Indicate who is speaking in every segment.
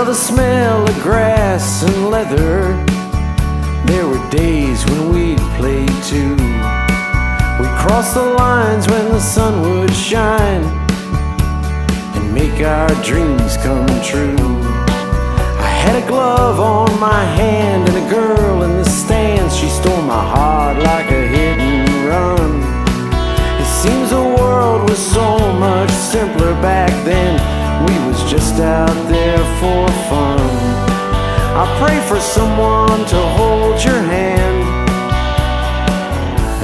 Speaker 1: the smell of grass and leather. There were days when we'd play too. We'd cross the lines when the sun would shine and make our dreams come true. I had a glove on my hand and a girl in the stands. She stole my heart like a hit and run. It seems the world was so much simpler back then. We was just out there for fun. I pray for someone to hold your hand,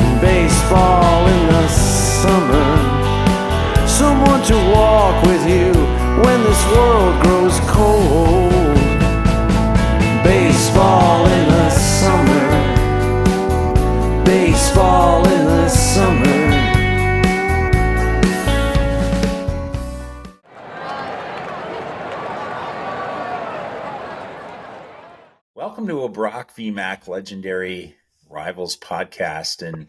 Speaker 1: and baseball in the summer, someone to walk with you when this world grows cold. Baseball in the summer, baseball in the summer.
Speaker 2: Welcome to a BrockvMac Legendary Rivals podcast, and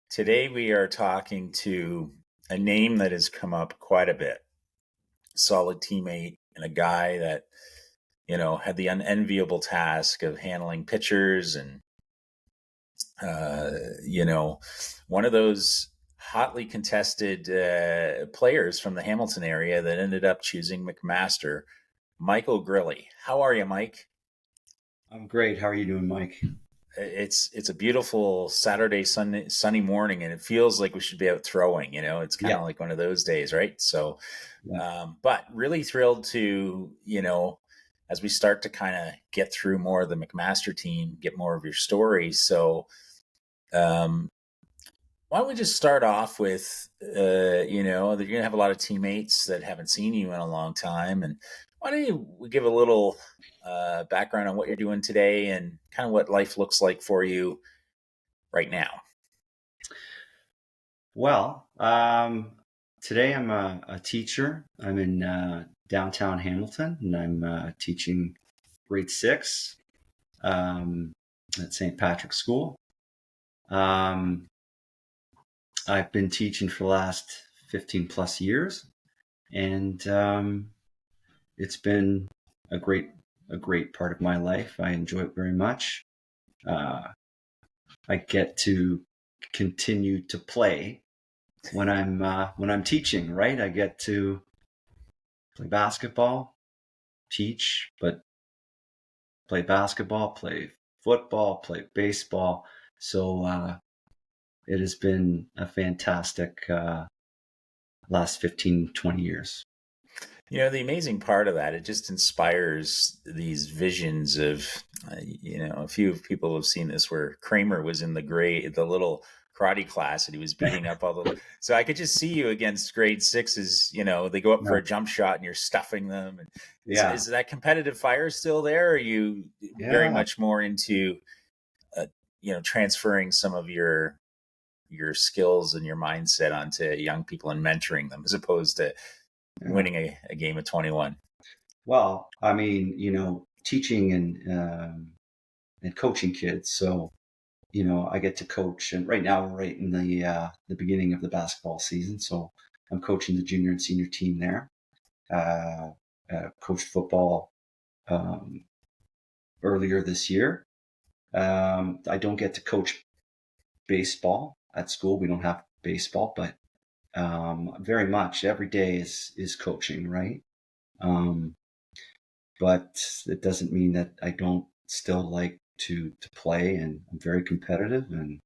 Speaker 2: today we are talking to a name that has come up quite a bit. Solid teammate and a guy that, you know, had the unenviable task of handling pitchers and, one of those hotly contested players from the Hamilton area that ended up choosing McMaster, Michael Grilli. How are you, Mike?
Speaker 3: I'm great. How are you doing, Mike?
Speaker 2: It's a beautiful Saturday, sunny morning, and it feels like we should be out throwing. You know, it's kind of like one of those days, right? So, but really thrilled to, as we start to kind of get through more of the McMaster team, get more of your story. So, why don't we just start off with, that you're gonna have a lot of teammates that haven't seen you in a long time, and why don't we give a little background on what you're doing today and kind of what life looks like for you right now?
Speaker 3: Well, today I'm a teacher. I'm in downtown Hamilton, and I'm teaching grade 6 at St. Patrick's School. I've been teaching for the last 15 plus years, and it's been a great part of my life. I enjoy it very much. I get to continue to play when I'm teaching, right? I get to play basketball, teach, but play basketball, play football, play baseball. So it has been a fantastic last 15, 20 years.
Speaker 2: You know, the amazing part of that, it just inspires these visions of, a few people have seen this where Kramer was in the little karate class and he was beating up all the, so I could just see you against grade 6s, they go up for a jump shot and you're stuffing them. And is that competitive fire still there? Or are you very much more into, transferring some of your skills and your mindset onto young people and mentoring them as opposed to winning a game of 21?
Speaker 3: Well, I mean, teaching and coaching kids. So, I get to coach, and right now we're right in the beginning of the basketball season. So I'm coaching the junior and senior team there. Coached football earlier this year. I don't get to coach baseball at school. We don't have baseball, but very much every day is coaching, right? But it doesn't mean that I don't still like to play, and I'm very competitive, and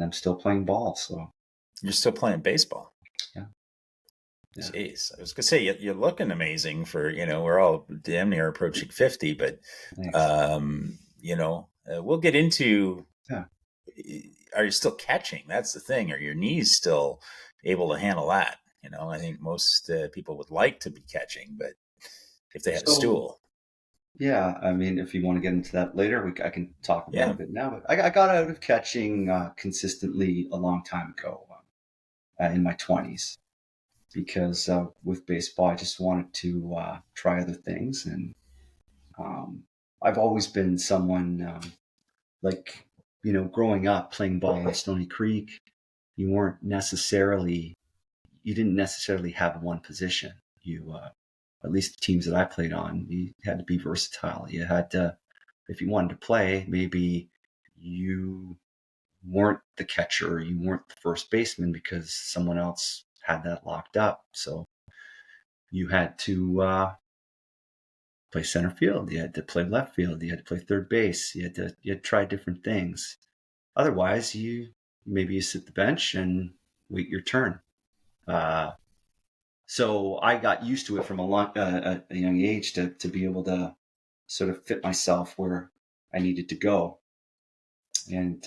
Speaker 3: I'm still playing ball. So
Speaker 2: you're still playing baseball?
Speaker 3: Yeah.
Speaker 2: Jeez, I was gonna say you're looking amazing for, we're all damn near approaching 50, but we'll get into. Are you still catching? That's the thing. Are your knees still able to handle that? I think most people would like to be catching, but if they had a stool.
Speaker 3: Yeah, I mean, if you want to get into that later, I can talk about it a bit now. But I got out of catching consistently a long time ago, in my 20s, because with baseball, I just wanted to try other things, and I've always been someone growing up playing ball in Stony Creek. You didn't necessarily have one position. at least the teams that I played on, you had to be versatile. You had to, if you wanted to play, maybe you weren't the catcher, you weren't the first baseman because someone else had that locked up. So you had to play center field, you had to play left field, you had to play third base, you had to try different things. Otherwise, maybe you sit the bench and wait your turn. So I got used to it from a young age to be able to sort of fit myself where I needed to go, and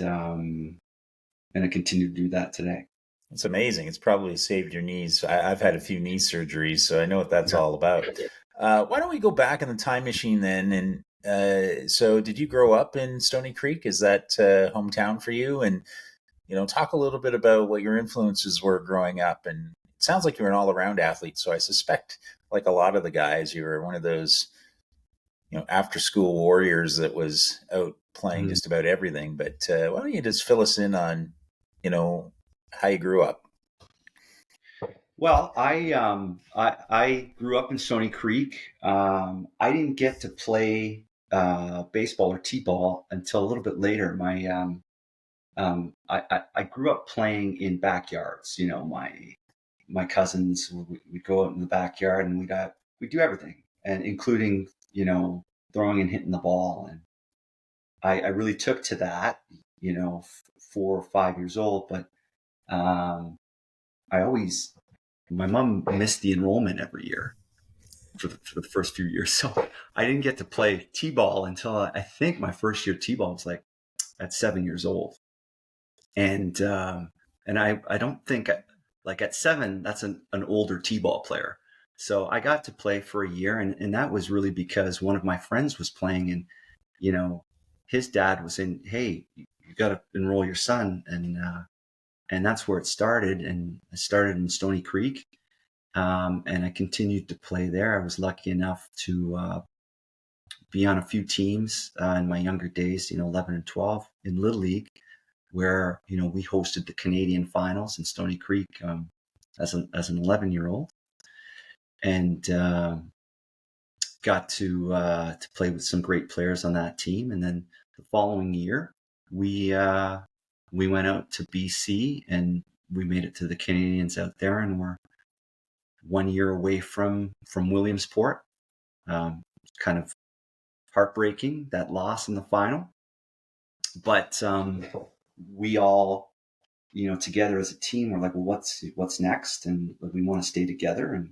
Speaker 3: I continue to do that today.
Speaker 2: It's amazing. It's probably saved your knees. I've had a few knee surgeries, so I know what that's all about. Why don't we go back in the time machine then? And so, did you grow up in Stony Creek? Is that hometown for you? And talk a little bit about what your influences were growing up. And it sounds like you're an all-around athlete. So I suspect, like a lot of the guys, you were one of those after-school warriors that was out playing just about everything. But why don't you just fill us in on how you grew up?
Speaker 3: Well, I grew up in Stony Creek. I didn't get to play baseball or t-ball until a little bit later. I grew up playing in backyards. My cousins we'd go out in the backyard and we'd do everything, and including throwing and hitting the ball. And I really took to that. 4 or 5 years old, but my mom missed the enrollment every year for the first few years. So I didn't get to play t-ball until I think my first year t-ball was like at 7 years old. And I don't think like at 7, that's an older t-ball player. So I got to play for a year, and that was really because one of my friends was playing, and his dad was saying, "Hey, you got to enroll your son," and that's where it started. And I started in Stony Creek, and I continued to play there. I was lucky enough to be on a few teams in my younger days, 11 and 12 in Little League, where we hosted the Canadian finals in Stony Creek as an 11-year-old, and got to play with some great players on that team. And then the following year, we went out to BC and we made it to the Canadians out there, and we're 1 year away from Williamsport. Kind of heartbreaking, that loss in the final, but we all together as a team, we're like, well, what's next? And we want to stay together. And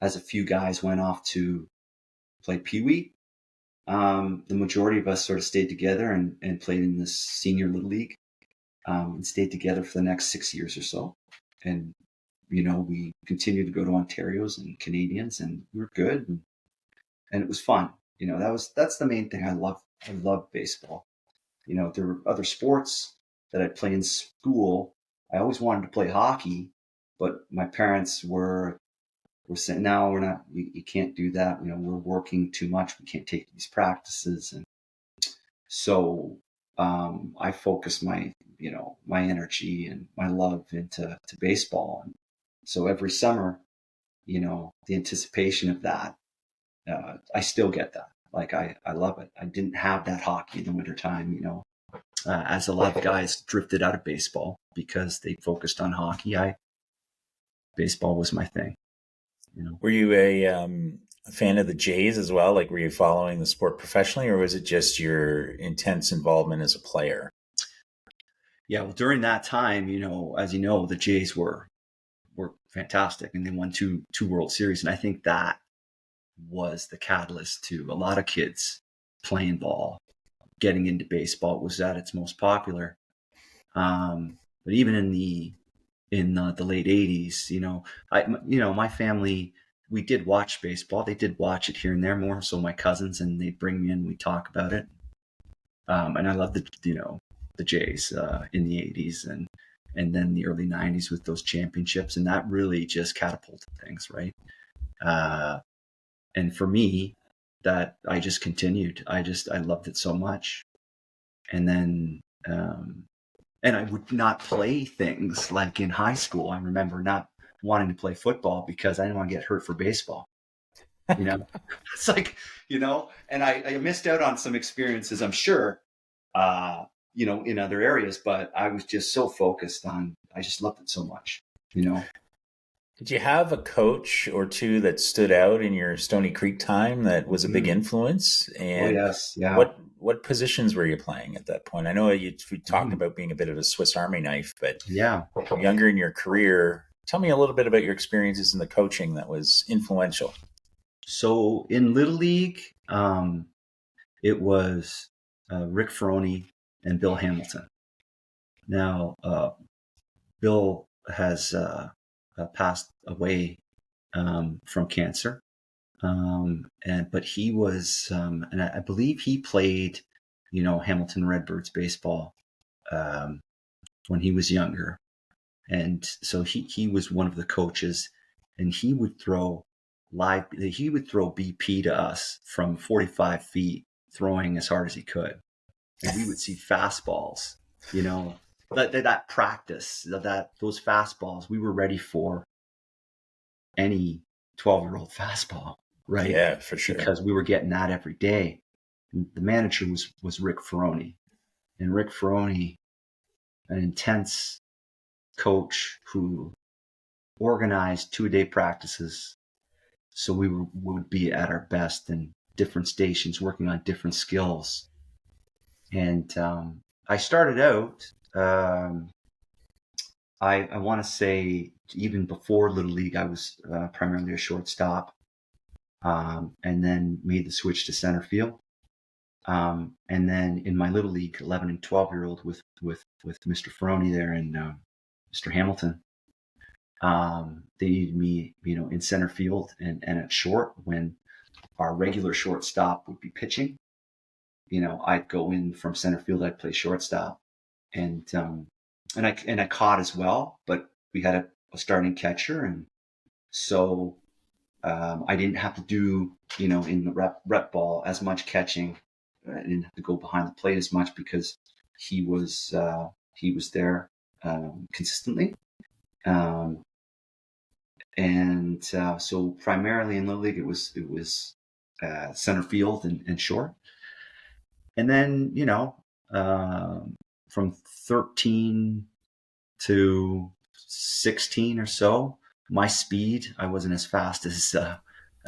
Speaker 3: as a few guys went off to play Pee-wee, the majority of us sort of stayed together and played in this senior Little League, and stayed together for the next 6 years or so. And we continued to go to Ontarios and Canadians, and we were good, and it was fun. That's the main thing. I love baseball. There were other sports that I'd play in school. I always wanted to play hockey, but my parents were saying, "No, we're not. You can't do that. We're working too much. We can't take these practices." And so I focused my energy and my love into baseball. And so every summer, the anticipation of that, I still get that. Like I love it. I didn't have that hockey in the wintertime, as a lot of guys drifted out of baseball because they focused on hockey. Baseball was my thing.
Speaker 2: Were you a fan of the Jays as well? Like, were you following the sport professionally, or was it just your intense involvement as a player?
Speaker 3: Yeah, well, during that time, as you know, the Jays were fantastic, and they won two World Series, and I think that was the catalyst to a lot of kids playing ball, getting into baseball. It was at its most popular. But even in the late 80s, my family, we did watch baseball. They did watch it here and there, more so my cousins, and they'd bring me in, we'd talk about it. And I loved the Jays in the 80s and then the early 90s with those championships, and that really just catapulted things, right? And for me, that I just continued. I loved it so much. And then and I would not play things like in high school. I remember not wanting to play football because I didn't want to get hurt for baseball. You know, it's like, and I missed out on some experiences, I'm sure, in other areas, but I was just so focused on, I just loved it so much,
Speaker 2: Did you have a coach or two that stood out in your Stony Creek time that was a big influence?
Speaker 3: Oh,
Speaker 2: And
Speaker 3: yes. Yeah.
Speaker 2: what positions were you playing at that point? I know we talked about being a bit of a Swiss Army knife, but
Speaker 3: Yeah.
Speaker 2: younger in your career, tell me a little bit about your experiences in the coaching that was influential.
Speaker 3: So in Little League, it was Rick Ferroni and Bill Hamilton. Now, Bill has passed away from cancer, but he was, and I believe he played, Hamilton Redbirds baseball when he was younger, and so he was one of the coaches, and he would throw BP to us from 45 feet, throwing as hard as he could, and we would see fastballs, that practice, those fastballs, we were ready for any 12-year-old fastball, right?
Speaker 2: Yeah, for sure.
Speaker 3: Because we were getting that every day. And the manager was Rick Ferroni, and Rick Ferroni, an intense coach who organized 2-day practices, so we would be at our best in different stations, working on different skills. And I started out, I want to say, even before Little League, I was primarily a shortstop, and then made the switch to center field. And then in my Little League 11 and 12-year-old with Mr. Ferroni there and Mr. Hamilton, they needed me, in center field and at short when our regular shortstop would be pitching. I'd go in from center field, I'd play shortstop, and I caught as well, but we had a starting catcher, and so I didn't have to do, in the rep ball as much catching. I didn't have to go behind the plate as much because he was there consistently. So primarily in Little League, it was center field and short. And then, from 13 to 16 or so, my speed, I wasn't as fast as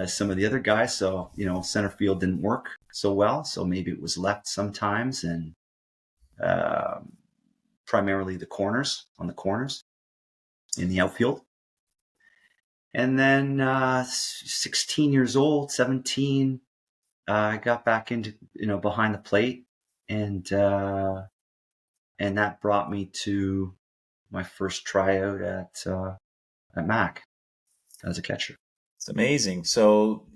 Speaker 3: some of the other guys. So, center field didn't work so well. So maybe it was left sometimes, and primarily on the corners in the outfield. And then 16 years old, 17, I got back into, behind the plate, and that brought me to my first tryout at Mac as a catcher.
Speaker 2: It's amazing. So,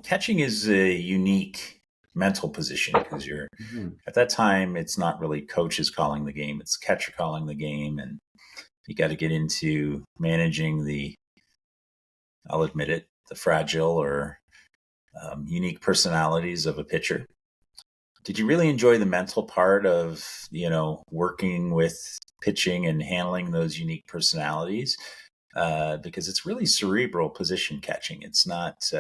Speaker 2: catching is a unique mental position because you're at that time, it's not really coaches calling the game, it's catcher calling the game. And you got to get into managing I'll admit it, the fragile or unique personalities of a pitcher. Did you really enjoy the mental part of, working with pitching and handling those unique personalities? Because it's really cerebral position catching. It's not,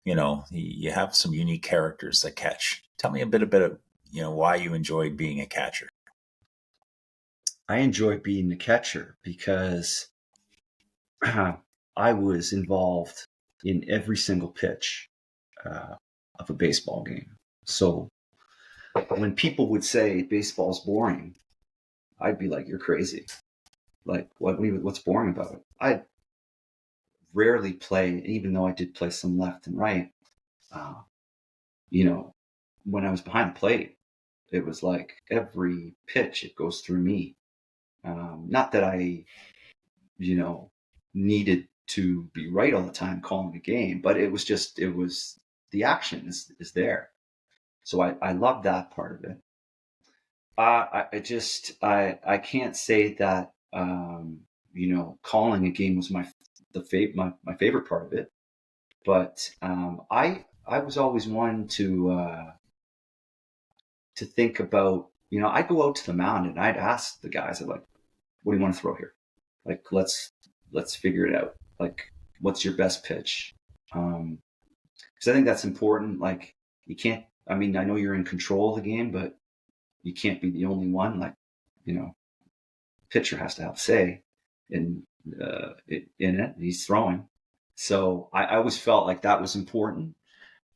Speaker 2: you have some unique characters that catch. Tell me a bit about, why you enjoyed being a catcher.
Speaker 3: I enjoy being the catcher because I was involved in every single pitch of a baseball game. So when people would say baseball's boring, I'd be like, "You're crazy. Like, what's boring about it?" I rarely play, even though I did play some left and right. When I was behind the plate, it was like every pitch, it goes through me. Not that I, needed to be right all the time calling a game, but it was the action is there. So I love that part of it. I can't say that, calling a game was my favorite part of it, but I was always one to think about, I'd go out to the mound and I'd ask the guys, like, "What do you want to throw here? Like, let's figure it out. Like, what's your best pitch?" Because I think that's important. Like, you can't, I mean, I know you're in control of the game, but you can't be the only one. Like, pitcher has to have say in it. He's throwing. So I always felt like that was important.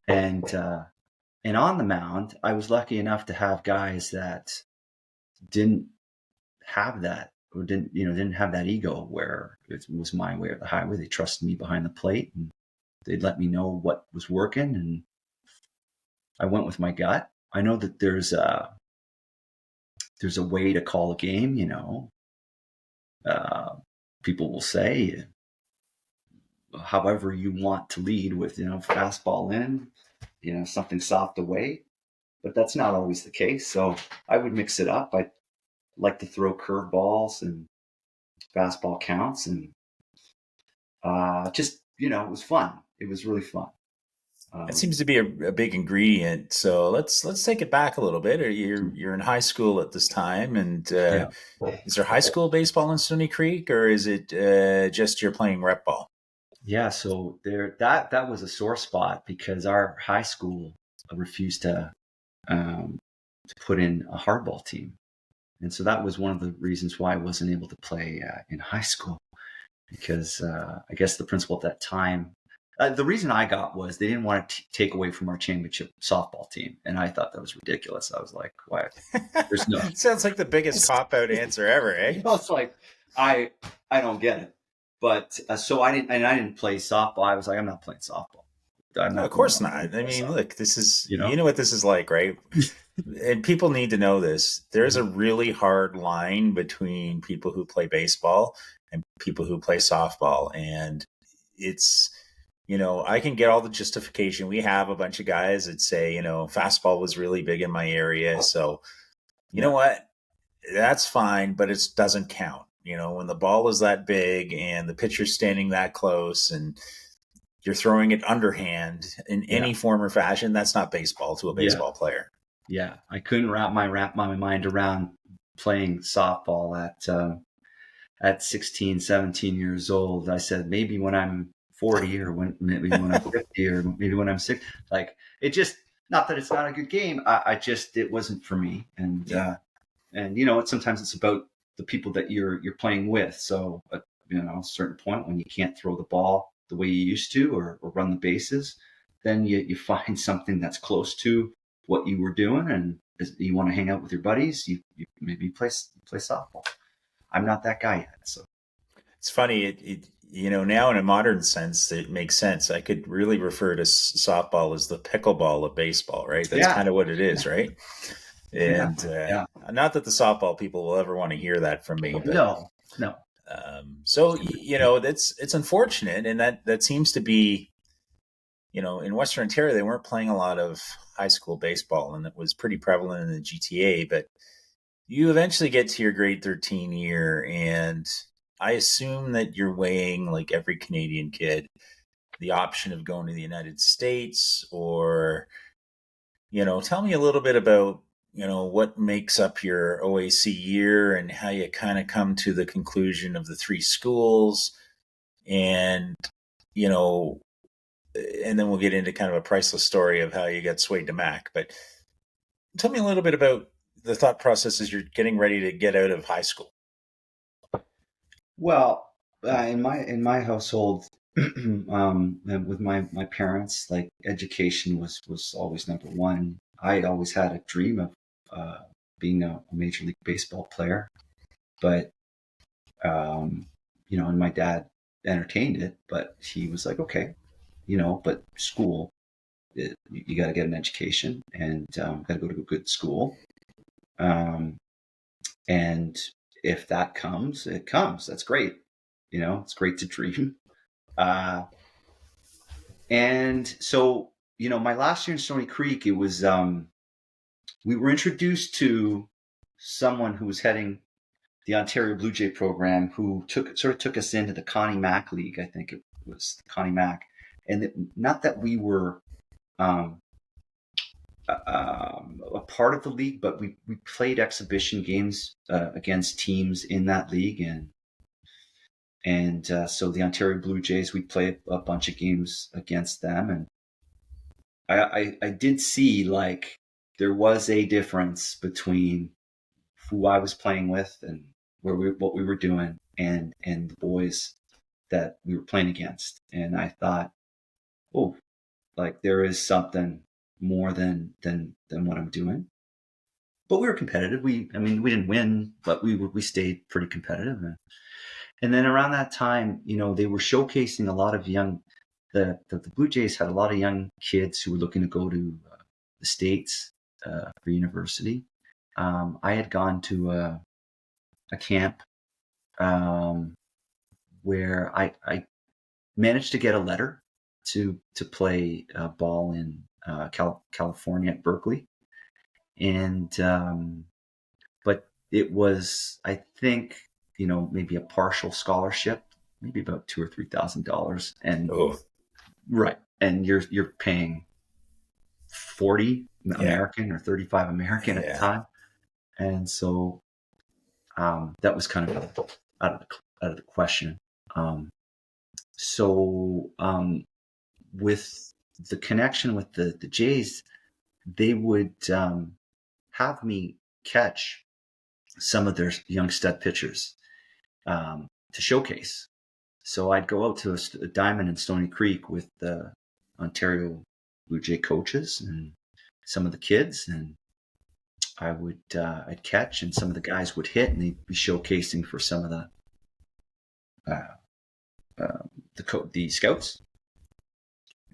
Speaker 3: And on the mound, I was lucky enough to have guys that didn't have that, or didn't have that ego where it was my way or the highway. They trusted me behind the plate, and they'd let me know what was working, and I went with my gut. I know that there's a way to call a game. People will say, however you want to lead with, fastball in, something soft away, but that's not always the case. So I would mix it up. I like to throw curveballs and fastball counts, and just it was fun. It was really fun.
Speaker 2: That seems to be a big ingredient. So let's take it back a little bit. You're in high school at this time, and is there high school baseball in Stony Creek, or is it just you're playing rep ball?
Speaker 3: Yeah, so that was a sore spot because our high school refused to put in a hardball team, and so that was one of the reasons why I wasn't able to play in high school, because I guess the principal at that time. The reason I got was they didn't want to take away from our championship softball team, and I thought that was ridiculous. I was like, "Why? There's no."
Speaker 2: Sounds like the biggest cop-out answer ever, eh?
Speaker 3: It's like I don't get it. But so I didn't play softball. I was like, I'm not playing softball.
Speaker 2: No, of course not. I mean, look, this is you know what this is like, right? And people need to know this. There's a really hard line between people who play baseball and people who play softball, and it's. I can get all the justification. We have a bunch of guys that say, fastball was really big in my area. So, you know what? That's fine, but it doesn't count. When the ball is that big and the pitcher's standing that close and you're throwing it underhand in any form or fashion, that's not baseball to a baseball player.
Speaker 3: Yeah. I couldn't wrap my mind around playing softball at 16, 17 years old. I said, maybe when I'm 40 or maybe when I'm 50 or maybe when I'm 60, like it just, not that it's not a good game. It wasn't for me. And sometimes it's about the people that you're playing with. So, at a certain point when you can't throw the ball the way you used to, or run the bases, then you find something that's close to what you were doing, and you want to hang out with your buddies. You maybe play softball. I'm not that guy yet. So
Speaker 2: it's funny. Now in a modern sense, it makes sense. I could really refer to softball as the pickleball of baseball, right? That's kind of what it is, right? And not that the softball people will ever want to hear that from me. But,
Speaker 3: no.
Speaker 2: So, it's unfortunate. And that seems to be, in Western Ontario, they weren't playing a lot of high school baseball, and it was pretty prevalent in the GTA. But you eventually get to your grade 13 year, and I assume that you're weighing, like every Canadian kid, the option of going to the United States, or, tell me a little bit about, what makes up your OAC year and how you kind of come to the conclusion of the three schools, and, and then we'll get into kind of a priceless story of how you got swayed to Mac. But tell me a little bit about the thought process as you're getting ready to get out of high school.
Speaker 3: Well, in my household, with my parents, like education was always number one. I always had a dream of being a Major League Baseball player, but and my dad entertained it, but he was like, okay, but school, you got to get an education, and got to go to a good school, and if that comes, it comes. That's great. It's great to dream. And so, my last year in Stony Creek, it was, we were introduced to someone who was heading the Ontario Blue Jay program, who took us into the Connie Mac League. I think it was the Connie Mac. And not that we were a part of the league, but we played exhibition games against teams in that league, and And so the Ontario Blue Jays, we play a bunch of games against them. And I did see like there was a difference between who I was playing with and what we were doing and the boys that we were playing against. And I thought, oh, like there is something more than what I'm doing. But we were competitive. We didn't win, but we stayed pretty competitive. And then around that time, they were showcasing a lot of the Blue Jays had a lot of young kids who were looking to go to the States for university. I had gone to a camp where I managed to get a letter to play ball in California at Berkeley. And but it was, I think, maybe a partial scholarship, maybe about $2,000 or $3,000, and right, and you're paying 40 American or 35 American at the time, and so that was kind of out of the question. So with the connection with the Jays, they would have me catch some of their young stud pitchers to showcase. So I'd go out to a diamond in Stony Creek with the Ontario Blue Jay coaches and some of the kids, and I'd catch, and some of the guys would hit, and they'd be showcasing for some of the scouts,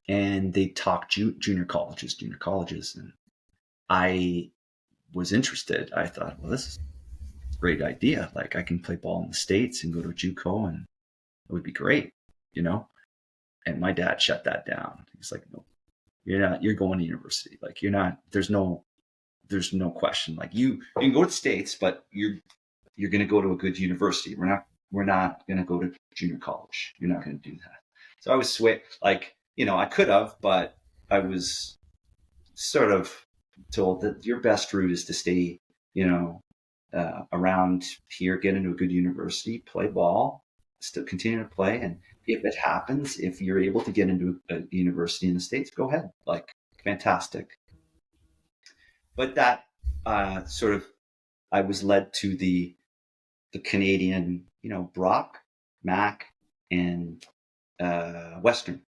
Speaker 3: and they'd talk junior colleges, and I was interested. I thought, well, this is a great idea. Like I can play ball in the States and go to a JUCO, and it would be great, And my dad shut that down. He's like, no, you're not. You're going to university. Like you're not. There's no question. Like you can go to the States, but you're going to go to a good university. We're not going to go to junior college. You're not going to do that. So I was I could have, but I was sort of told that your best route is to stay, around here, get into a good university, play ball, still continue to play. And if it happens, if you're able to get into a university in the States, go ahead. Like, fantastic. But that I was led to the Canadian, BrockvMac and Western.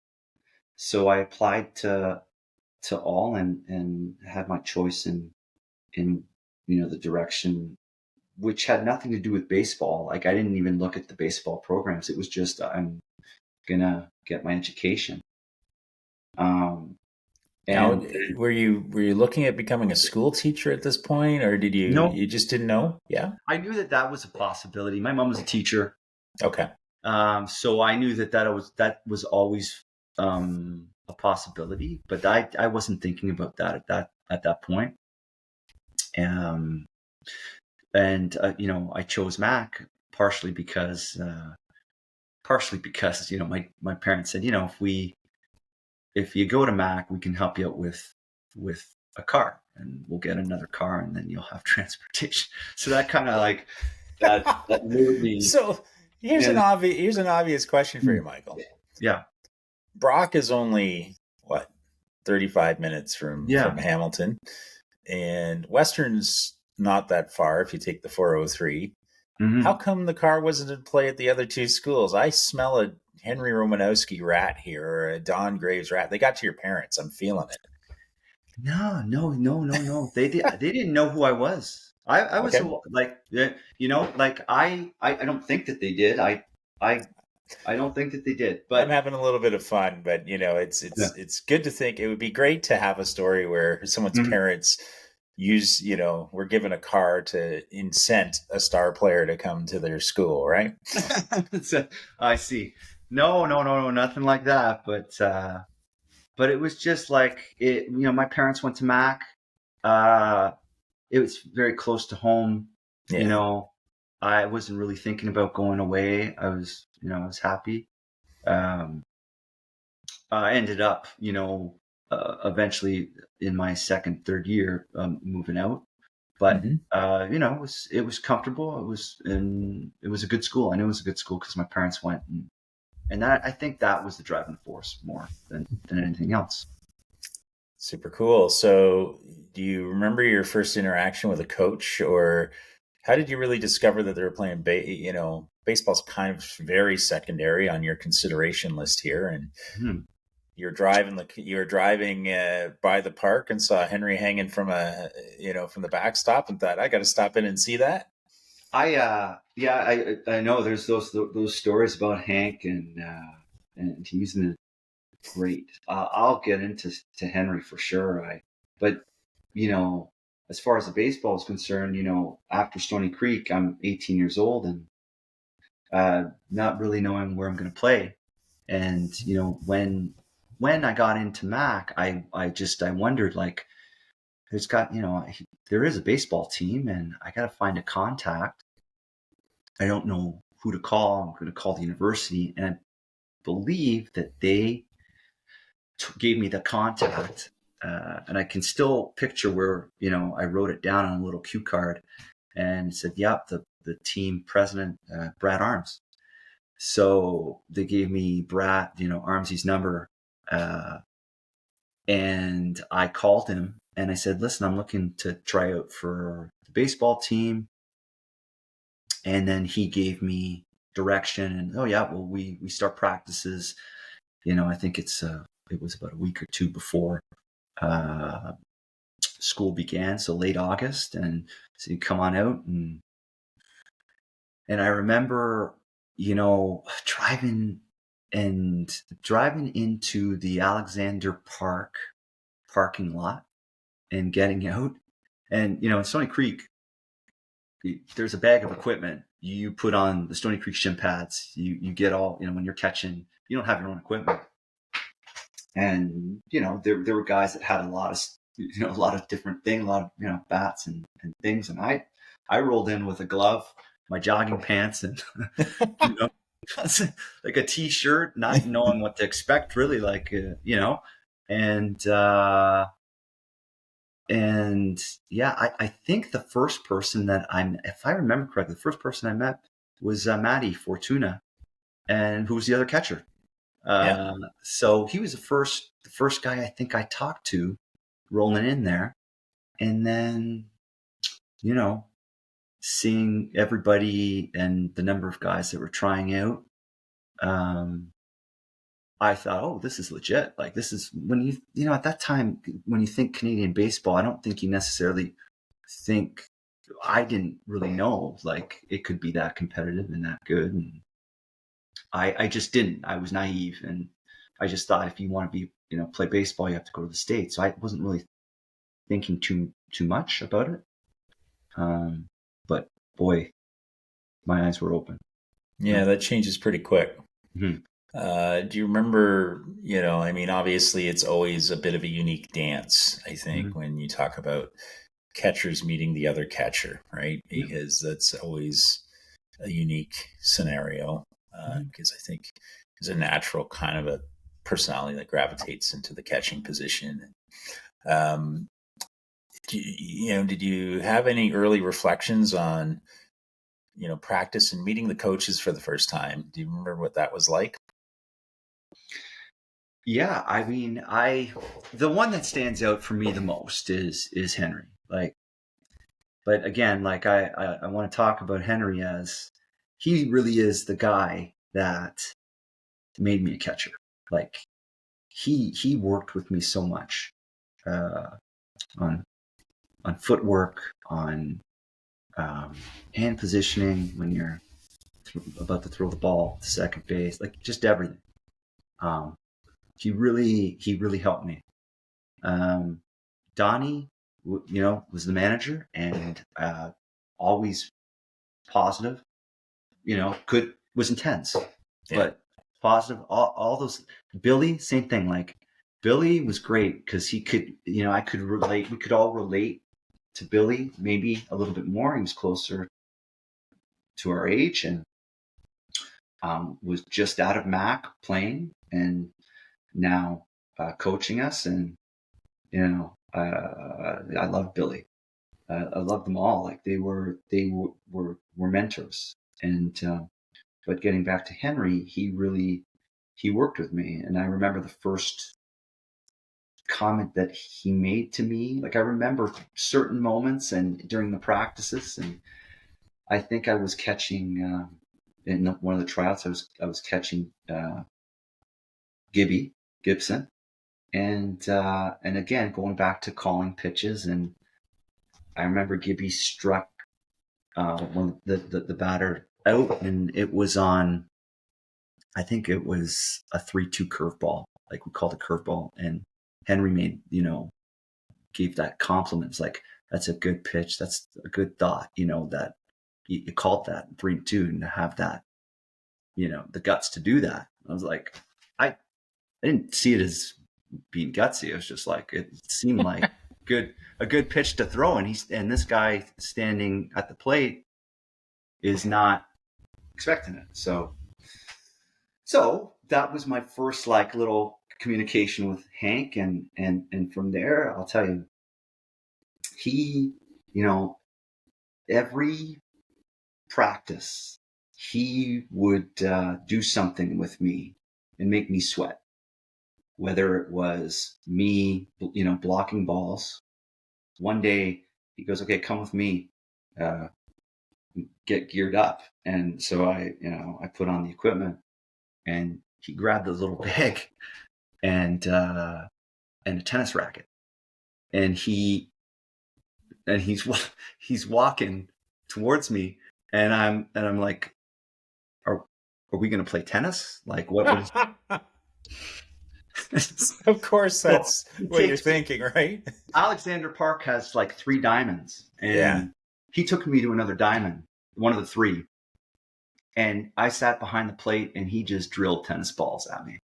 Speaker 3: So I applied to all and had my choice in the direction, which had nothing to do with baseball. Like I didn't even look at the baseball programs. It was just, I'm gonna get my education.
Speaker 2: Now, were you looking at becoming a school teacher at this point, or did you?
Speaker 3: No.
Speaker 2: You just didn't know? Yeah,
Speaker 3: I knew that was a possibility. My mom was a teacher.
Speaker 2: Okay.
Speaker 3: So I knew that was always a possibility, but I wasn't thinking about that at that point. And I chose Mac partially because my parents said, if you go to Mac, we can help you out with a car, and we'll get another car, and then you'll have transportation. So that kind of like that moved me.
Speaker 2: So here's an obvious question for you, Michael.
Speaker 3: Yeah.
Speaker 2: Brock is only 35 minutes from Hamilton, and Western's not that far if you take the 403. Mm-hmm. How come the car wasn't in play at the other two schools? I smell a Henry Romanowski rat here, or a Don Graves rat. They got to your parents. I'm feeling it.
Speaker 3: No. They didn't know who I was. I was I don't think that they did. I don't think that they did. But
Speaker 2: I'm having a little bit of fun. But it's good to think. It would be great to have a story where someone's parents were given a car to incent a star player to come to their school, right?
Speaker 3: I see. No, nothing like that. But it was just like it. My parents went to Mac. It was very close to home. Yeah. I wasn't really thinking about going away. I was happy. I ended up, eventually in my third year, moving out But it was comfortable. It was a good school. I knew it was a good school because my parents went, and that, I think that was the driving force more than anything else.
Speaker 2: Super cool. So do you remember your first interaction with a coach, or how did you really discover that they were playing baseball's kind of very secondary on your consideration list here, and you're driving by the park and saw Henry hanging from from the backstop and thought, I got to stop in and see that.
Speaker 3: I know there's those stories about Hank and he's great. I'll get into Henry for sure. But as far as the baseball is concerned, after Stony Creek, I'm 18 years old and not really knowing where I'm going to play. And when I got into Mac, I wondered, like, there is a baseball team, and I got to find a contact. I don't know who to call. I'm going to call the university, and I believe that they gave me the contact, and I can still picture where I wrote it down on a little cue card, and it said, "Yep, the team president, Brad Arms." So they gave me Brad, Armsy's number, and I called him and I said, "Listen, I'm looking to try out for the baseball team." And then he gave me direction, and we start practices. I think it was about a week or two before school began, so late August, and so you come on out, and I remember driving into the Alexander Park parking lot and getting out, and in Stony Creek there's a bag of equipment you put on the Stony Creek shin pads. You get all, when you're catching, you don't have your own equipment. And, there were guys that had a lot of different things, a lot of, bats and things. And I rolled in with a glove, my jogging pants, and, like a t-shirt, not knowing what to expect really, like, and I think the first person that if I remember correctly, the first person I met was Matty Fortuna, and who was the other catcher. So he was the first guy I think I talked to rolling in there. And then, seeing everybody and the number of guys that were trying out, I thought, oh, this is legit. Like, this is when at that time, when you think Canadian baseball, I don't think you necessarily think, I didn't really know, like, it could be that competitive and that good. And I just didn't. I was naive, and I just thought if you want to be, play baseball, you have to go to the States. So I wasn't really thinking too much about it. But boy, my eyes were open.
Speaker 2: Yeah, that changes pretty quick.
Speaker 3: Mm-hmm.
Speaker 2: Do you remember, obviously it's always a bit of a unique dance, I think, when you talk about catchers meeting the other catcher, right? Because that's always a unique scenario. Because I think there's a natural kind of a personality that gravitates into the catching position. Did you have any early reflections on, practice and meeting the coaches for the first time? Do you remember what that was like?
Speaker 3: Yeah, I mean, the one that stands out for me the most is Henry. Like, but again, like I want to talk about Henry as he really is the guy that made me a catcher. Like, he worked with me so much on footwork, on hand positioning when you're about to throw the ball to second base, like just everything. He really helped me. Donnie, was the manager, and always positive. Was intense, but positive. All those. Billy, same thing. Like, Billy was great because he could, I could relate. We could all relate to Billy, maybe a little bit more. He was closer to our age, and was just out of Mac playing, and now coaching us. And I love Billy. I loved them all. Like they were mentors. And but getting back to Henry, he worked with me, and I remember the first comment that he made to me. Like I remember certain moments and during the practices, and I think I was catching in one of the tryouts. I was catching Gibson, and again going back to calling pitches, and I remember Gibby struck one the batter out, and it was on. I think it was a 3-2 curveball, like we called a curveball, and Henry made gave that compliment. It's like, that's a good pitch, that's a good thought, that you called that 3-2, and to have that, the guts to do that. I was like, I didn't see it as being gutsy. It was just like, it seemed like a good pitch to throw, and this guy standing at the plate is not expecting it. So that was my first like little communication with Hank, and from there, I'll tell you, he, every practice, he would do something with me and make me sweat. Whether it was me, blocking balls. One day he goes, "Okay, come with me, get geared up." And so I put on the equipment, and he grabbed a little bag and a tennis racket, and he's walking towards me, and I'm like, are we going to play tennis? Like, what?
Speaker 2: Of course, that's what you're thinking, right?
Speaker 3: Alexander Park has like 3 diamonds, and he took me to another diamond, one of the 3. And I sat behind the plate, and he just drilled tennis balls at me.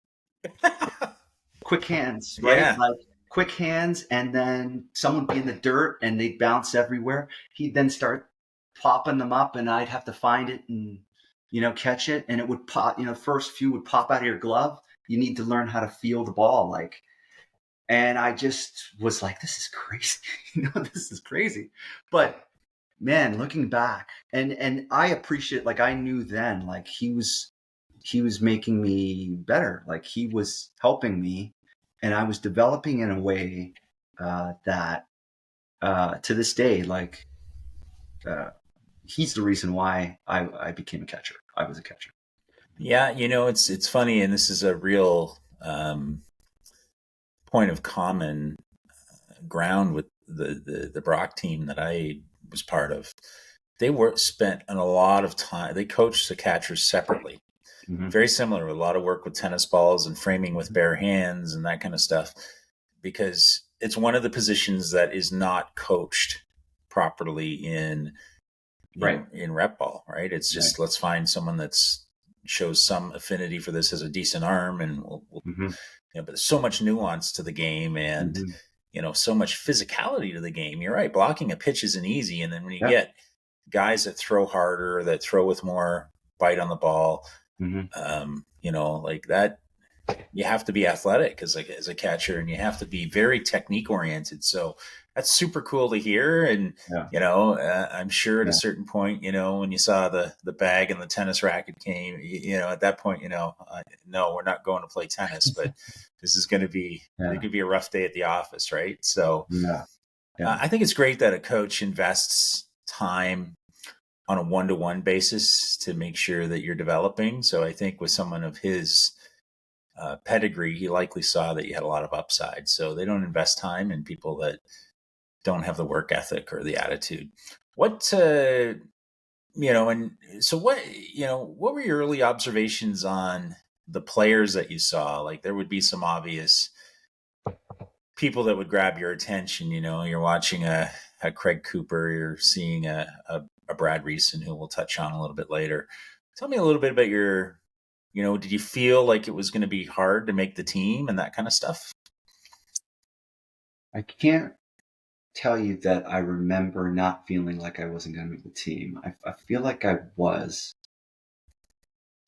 Speaker 3: Quick hands, right?
Speaker 2: Yeah.
Speaker 3: Like quick hands, and then someone would be in the dirt, and they'd bounce everywhere. He'd then start popping them up, and I'd have to find it and, catch it. And it would pop, first few would pop out of your glove. You need to learn how to feel the ball. Like, and I just was like, this is crazy. This is crazy. But man, looking back, and I appreciate, like, I knew then, like, he was making me better. Like, he was helping me, and I was developing in a way that to this day, like, he's the reason why I became a catcher. I was a catcher.
Speaker 2: Yeah, it's funny, and this is a real point of common ground with the Brock team that I was part of. They spent a lot of time. They coached the catchers separately. Mm-hmm. Very similar, a lot of work with tennis balls and framing with bare hands and that kind of stuff, because it's one of the positions that is not coached properly in rep ball, right? It's just, let's find someone that's shows some affinity for this, has a decent arm, and we'll
Speaker 3: mm-hmm.
Speaker 2: But there's so much nuance to the game, and mm-hmm. So much physicality to the game. You're right, blocking a pitch isn't easy, and then when you get guys that throw harder, that throw with more bite on the ball, mm-hmm. Like that, you have to be athletic as a catcher, and you have to be very technique oriented. So that's super cool to hear. And, I'm sure at a certain point, when you saw the bag and the tennis racket came, at that point, no, we're not going to play tennis, but this is going to be, it could be a rough day at the office. Right. So I think it's great that a coach invests time on a one-to-one basis to make sure that you're developing. So I think with someone of his pedigree, he likely saw that you had a lot of upside. So they don't invest time in people that don't have the work ethic or the attitude. And so what were your early observations on the players that you saw? Like, there would be some obvious people that would grab your attention. You're watching a Craig Cooper, you're seeing a Brad Reeson, who we'll touch on a little bit later. Tell me a little bit about your, did you feel like it was going to be hard to make the team and that kind of stuff?
Speaker 3: I can't tell you that I remember not feeling like I wasn't going to make the team. I feel like I was.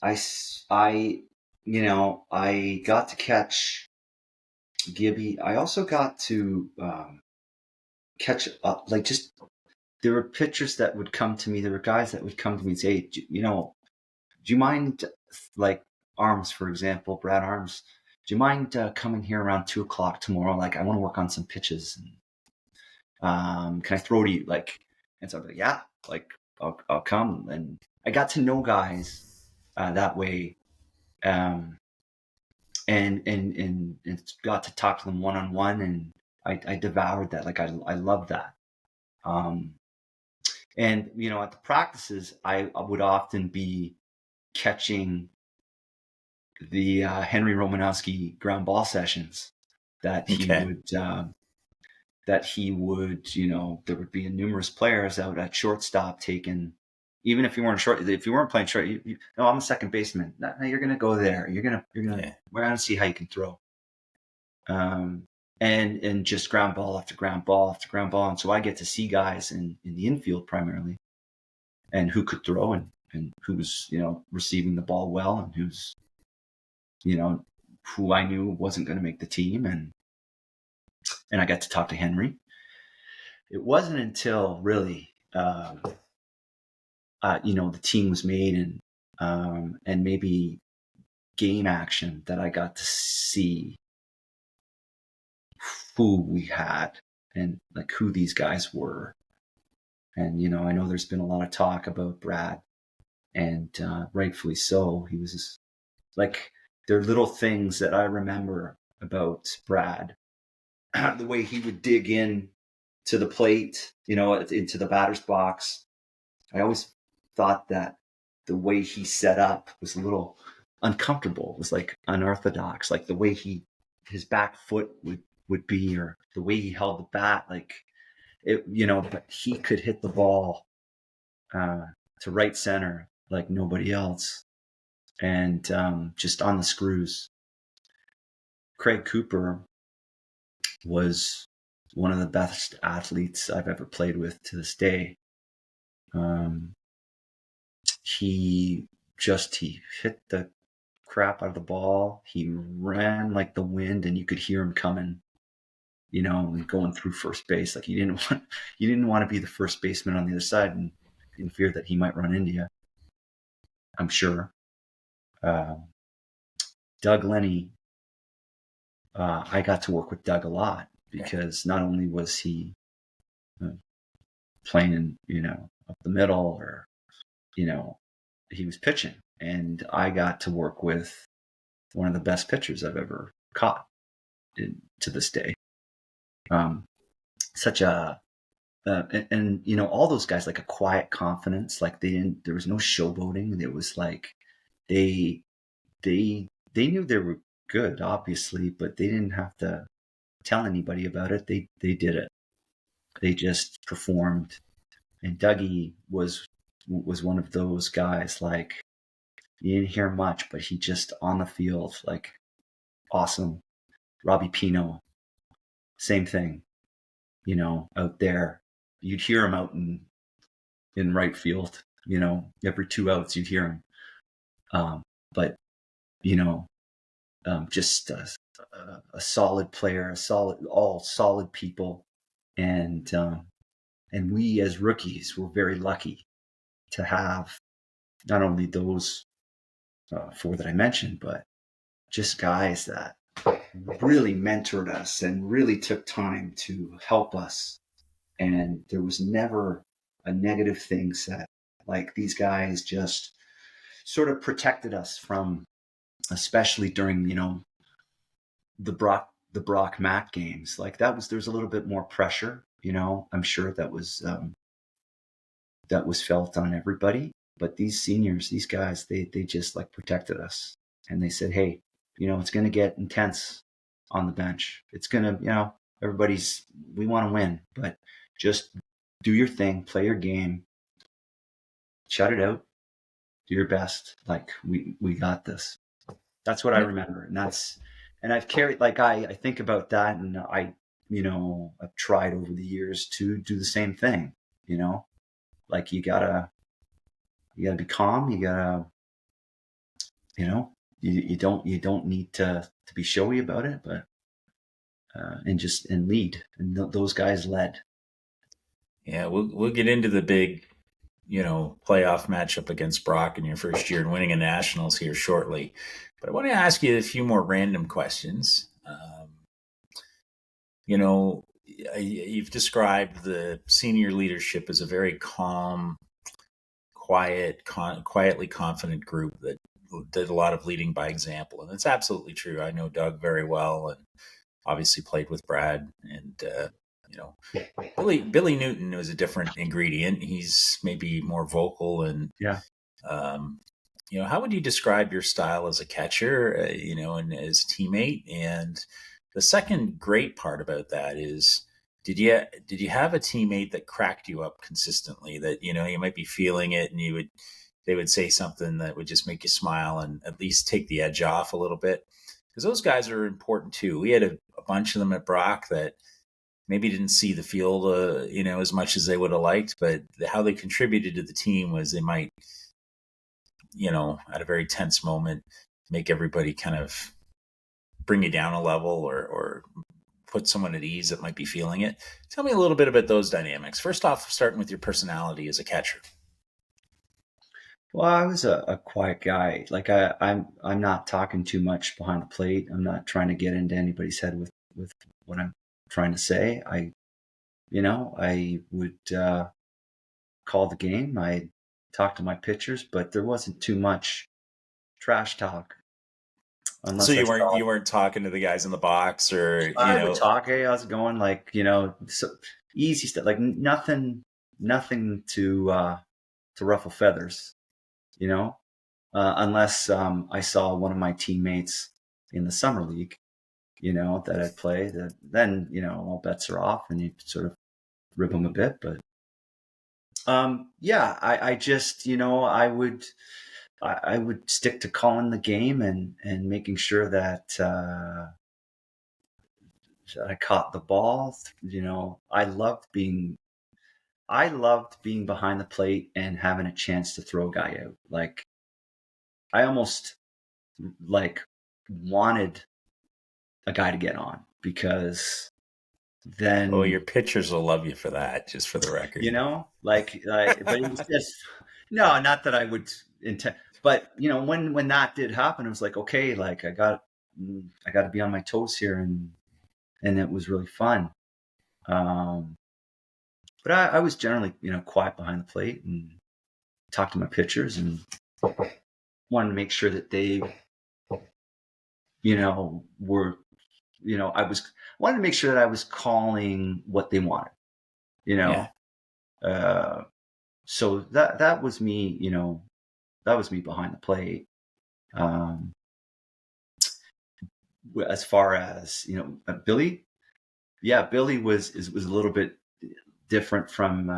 Speaker 3: I got to catch Gibby. I also got to catch up, like, just there were pitchers that would come to me. There were guys that would come to me and say, do you mind, like Arms, for example, Brad Arms, do you mind coming here around 2:00 tomorrow? Like, I want to work on some pitches. And, can I throw to you? Like, and so I'm like, yeah, like I'll come. And I got to know guys that way. And got to talk to them one-on-one, and I devoured that. Like, I love that. And, at the practices, I would often be catching the Henry Romanowski ground ball sessions that he would, there would be numerous players out at shortstop taking, even if you weren't playing short, no, I'm a second baseman. No, you're going to go there. We're going to see how you can throw. And just ground ball after ground ball after ground ball. And so I get to see guys in the infield primarily, and who could throw and who was, receiving the ball well, and who's, who I knew wasn't going to make the team. And I got to talk to Henry. It wasn't until really, the team was made and maybe game action that I got to see who we had and like who these guys were. And, I know there's been a lot of talk about Brad, and rightfully so. He was like, there are little things that I remember about Brad, the way he would dig in to the plate, into the batter's box. I always thought that the way he set up was a little uncomfortable. It was like unorthodox, like the way his back foot would be, or the way he held the bat, like it, but he could hit the ball to right center like nobody else, and just on the screws. Craig Cooper was one of the best athletes I've ever played with to this day. He hit the crap out of the ball. He ran like the wind, and you could hear him coming, going through first base. Like, you didn't want to be the first baseman on the other side, and in fear that he might run into you, I'm sure. Doug Lenny, I got to work with Doug a lot, because not only was he playing, up the middle, or, he was pitching, and I got to work with one of the best pitchers I've ever caught to this day. Such a, and all those guys, like a quiet confidence, like there was no showboating. It was like, they knew they were good, obviously, but they didn't have to tell anybody about it. They did it. They just performed. And Dougie was one of those guys, like, you didn't hear much, but he just on the field, like, awesome. Robbie Pino, same thing, out there. You'd hear him out in right field, every 2 outs you'd hear him. But, just a solid player, all solid people. And we as rookies were very lucky to have not only those 4 that I mentioned, but just guys that really mentored us and really took time to help us. And there was never a negative thing said. Like, these guys just sort of protected us from, especially during, the BrockvMac games. Like, there's a little bit more pressure, I'm sure that was felt on everybody. But these seniors, these guys, they just like protected us, and they said, hey, it's going to get intense on the bench. It's going to, we want to win, but just do your thing, play your game, shut it out, do your best. Like, we got this. That's what I remember. And I've carried, like, I think about that, and I've tried over the years to do the same thing, like, you gotta be calm. You gotta, you don't need to be showy about it, but and lead. And those guys led.
Speaker 2: Yeah, we'll get into the big, playoff matchup against Brock in your first year and winning a nationals here shortly. But I want to ask you a few more random questions. You've described the senior leadership as a very calm, quietly confident group that did a lot of leading by example, and it's absolutely true. I know Doug very well, and obviously played with Brad, and you know, Billy Newton was a different ingredient. He's maybe more vocal, and
Speaker 3: Yeah.
Speaker 2: how would you describe your style as a catcher, and as a teammate? And the second great part about that is, did you have a teammate that cracked you up consistently, that you might be feeling it, and they would say something that would just make you smile and at least take the edge off a little bit? Because those guys are important too. We had a bunch of them at Brock that maybe didn't see the field, as much as they would have liked, but how they contributed to the team was they might, at a very tense moment, make everybody kind of bring you down a level, or put someone at ease that might be feeling it. Tell me a little bit about those dynamics. First off, starting with your personality as a catcher.
Speaker 3: Well, I was a quiet guy. Like I'm not talking too much behind the plate. I'm not trying to get into anybody's head with what I'm trying to say. I would call the game. I talk to my pitchers, but there wasn't too much trash talk.
Speaker 2: So you weren't talking to the guys in the box, or
Speaker 3: I would talk. Hey, how's it going? Like, so easy stuff. Like nothing to ruffle feathers. Unless I saw one of my teammates in the summer league, that I'd play. Then all bets are off, and you sort of rib them a bit. But yeah, I just I would stick to calling the game and making sure that I caught the ball. I loved being behind the plate and having a chance to throw a guy out. Like I almost wanted a guy to get on, because then
Speaker 2: your pitchers will love you for that, just for the record.
Speaker 3: but it was just no, not that I would intend, but when that did happen, it was like, okay, like I got to be on my toes here, and it was really fun. But I was generally quiet behind the plate and talked to my pitchers and wanted to make sure that they were wanted to make sure that I was calling what they wanted,
Speaker 2: Yeah.
Speaker 3: So that was me, that was me behind the plate. As far as Billy, Billy was a little bit different from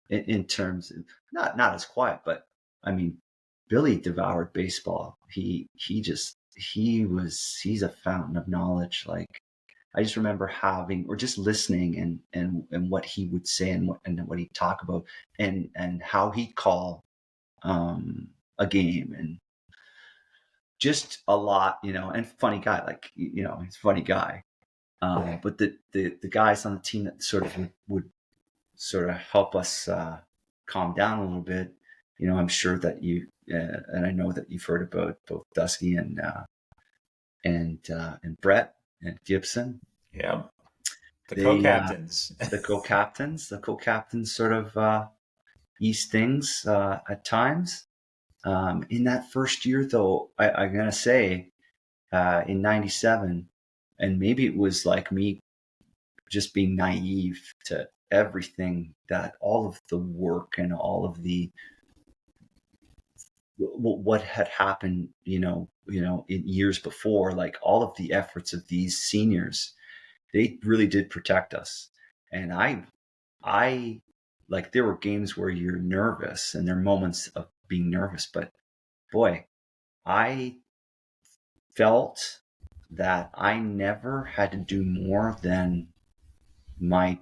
Speaker 3: in terms of not as quiet, but I mean, Billy devoured baseball. He's a fountain of knowledge. Like I just remember having, or just listening and what he would say and what he'd talk about and how he'd call a game, and just a lot, and funny guy, like, he's a funny guy. But the guys on the team that sort of would sort of help us calm down a little bit, I'm sure that you, and I know that you've heard about both Dusky and Brett and Gibson.
Speaker 2: Yeah. The co-captains.
Speaker 3: The co-captains sort of ease things at times. In that first year, though, I'm going to say in 97, and maybe it was like me just being naive to everything, that all of the work and all of the what had happened, in years before, like all of the efforts of these seniors, they really did protect us. And I like, there were games where you're nervous, and there are moments of being nervous, but boy, I felt that I never had to do more than my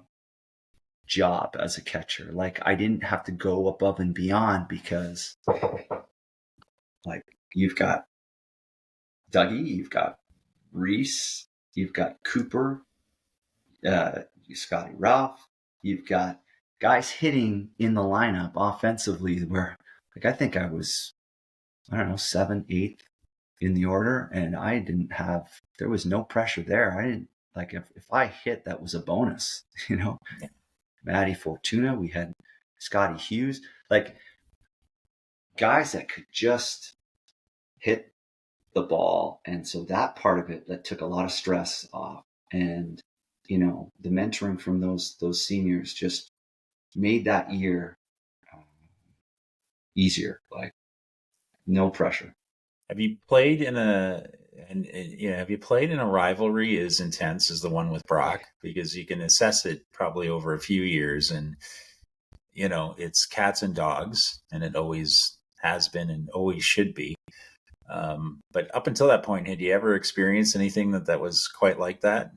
Speaker 3: job as a catcher. Like I didn't have to go above and beyond, because like you've got Dougie, you've got Reese, you've got Cooper, Scotty Ralph, you've got guys hitting in the lineup offensively where, like, I think I was, I don't know, 7th, 8th in the order, and there was no pressure there. I didn't, like, if I hit, that was a bonus, you know.
Speaker 2: Yeah.
Speaker 3: Matty Fortuna, we had Scotty Hughes, like guys that could just hit the ball. And so that part of it, that took a lot of stress off. And, you know, the mentoring from those seniors just made that year easier, like no pressure.
Speaker 2: Have you played in have you played in a rivalry as intense as the one with Brock? Because you can assess it probably over a few years, and you know, it's cats and dogs, and it always has been and always should be. But up until that point, had you ever experienced anything that was quite like that?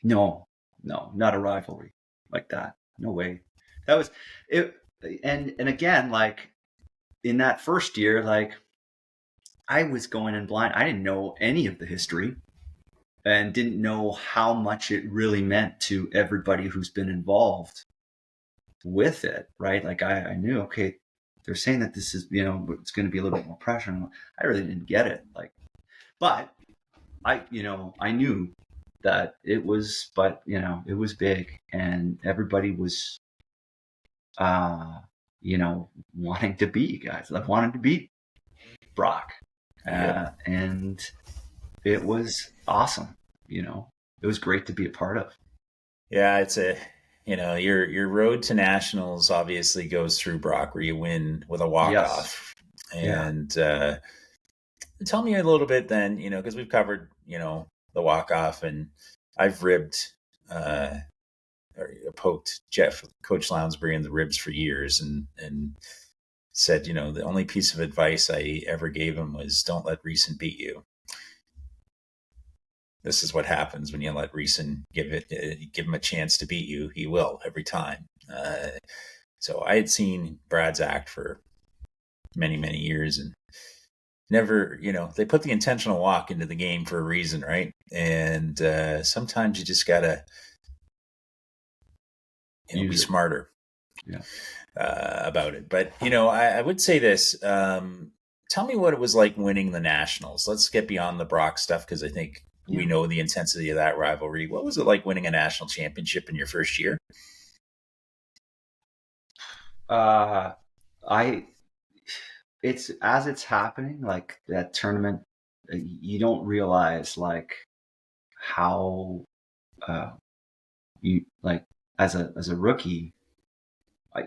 Speaker 3: No, not a rivalry like that. No way. That was it. And again, like in that first year, like I was going in blind. I didn't know any of the history and didn't know how much it really meant to everybody who's been involved with it, right? Like I knew, okay, they're saying that this is, you know, it's going to be a little bit more pressure. And I really didn't get it. Like, but I knew that it was, but you know, it was big and everybody was, you know, wanting to beat guys. I wanted to beat Brock. And it was awesome. You know, it was great to be a part of.
Speaker 2: Yeah, it's you know, your road to nationals obviously goes through Brock, where you win with a walk-off. Yes. And tell me a little bit then, you know, because we've covered, you know, the walk-off, and I've ribbed or poked Coach Lounsbury in the ribs for years, and said, you know, the only piece of advice I ever gave him was don't let Reason beat you. This is what happens when you let Reason give him a chance to beat you. He will every time. So I had seen Brad's act for many, many years, and never, you know, they put the intentional walk into the game for a reason, right? And sometimes you just gotta, you know, be smarter about it. But you know, I would say this. Tell me what it was like winning the nationals. Let's get beyond the Brock stuff, because I think we know the intensity of that rivalry. What was it like winning a national championship in your first year?
Speaker 3: It's as it's happening, like that tournament, you don't realize like how you, like as a rookie,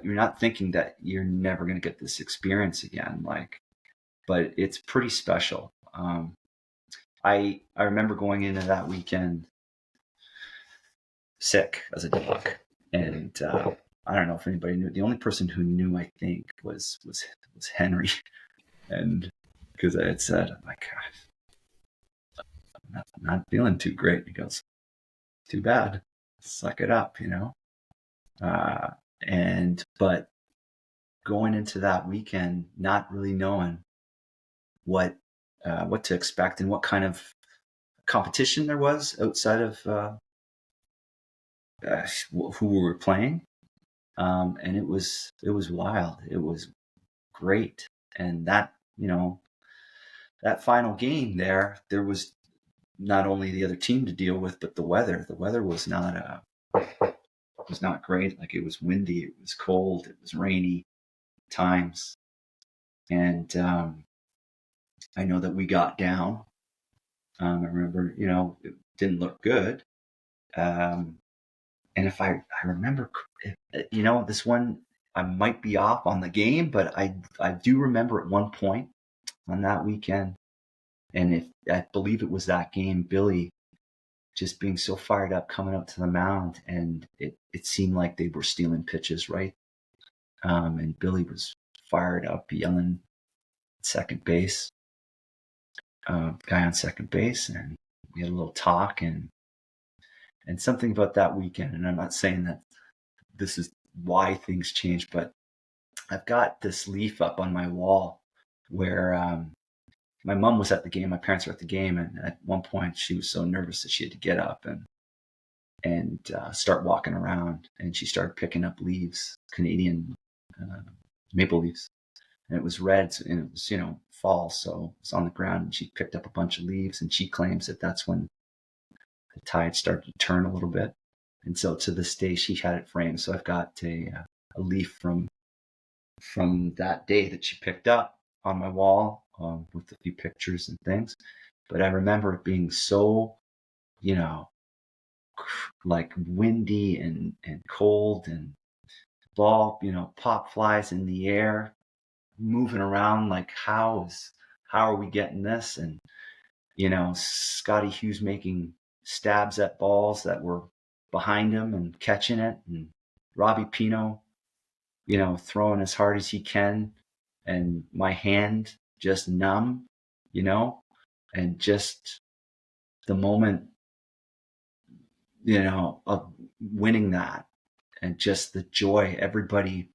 Speaker 3: you're not thinking that you're never going to get this experience again. Like, but it's pretty special. I remember going into that weekend sick as a dog, and I don't know if anybody knew. The only person who knew, I think, was Henry, and because I had said, "Oh my gosh, I'm not feeling too great." He goes, "Too bad, suck it up," you know. But going into that weekend, not really knowing what to expect and what kind of competition there was outside of who we were playing, and it was wild. It was great, and that, you know, that final game there was not only the other team to deal with, but the weather. The weather was not great. Like, it was windy, it was cold, it was rainy times, and I know that we got down. I remember, you know, it didn't look good. And if I remember, you know, this one, I might be off on the game, but I do remember at one point on that weekend, and I believe it was that game, Billy just being so fired up coming out to the mound, and it seemed like they were stealing pitches, right? And Billy was fired up, yelling second base, guy on second base, and we had a little talk and something about that weekend. And I'm not saying that this is why things changed, but I've got this leaf up on my wall where my mom was at the game, my parents were at the game, and at one point she was so nervous that she had to get up and start walking around. And she started picking up leaves, Canadian maple leaves. And it was red, and it was, fall, so it's on the ground. And she picked up a bunch of leaves, and she claims that that's when the tide started to turn a little bit. And so to this day, she had it framed. So I've got a leaf from that day that she picked up on my wall with a few pictures and things. But I remember it being so, like windy and cold, and ball, pop flies in the air, moving around like, how are we getting this? And, Scotty Hughes making stabs at balls that were behind him and catching it, and Robbie Pino, throwing as hard as he can, and my hand just numb, and just the moment, of winning that, and just the joy, everybody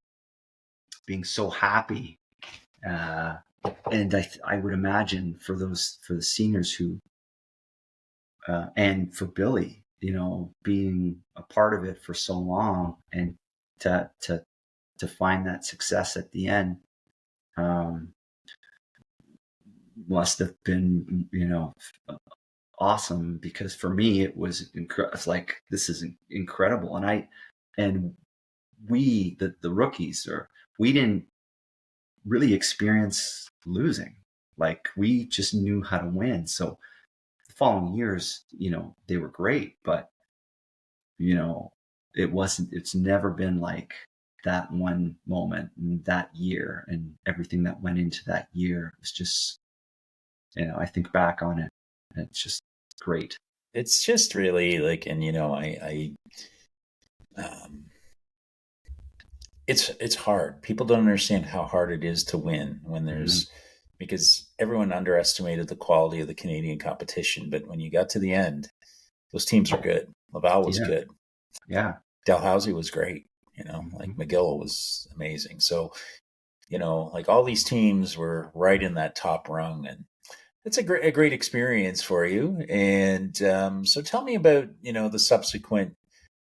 Speaker 3: being so happy. And I would imagine for the seniors who, and for Billy, being a part of it for so long, and to find that success at the end, must have been, awesome, because for me it was it's like, this is incredible. And we, the rookies, we didn't really experience losing. Like, we just knew how to win. So the following years, they were great, but it's never been like that one moment and that year and everything that went into that year. It was just, I think back on it, and it's just great.
Speaker 2: It's just really like, and it's hard. People don't understand how hard it is to win when there's, because everyone underestimated the quality of the Canadian competition. But when you got to the end, those teams are good. Laval was good.
Speaker 3: Yeah.
Speaker 2: Dalhousie was great. Like McGill was amazing. So, like all these teams were right in that top rung, and it's a great experience for you. And so tell me about, the subsequent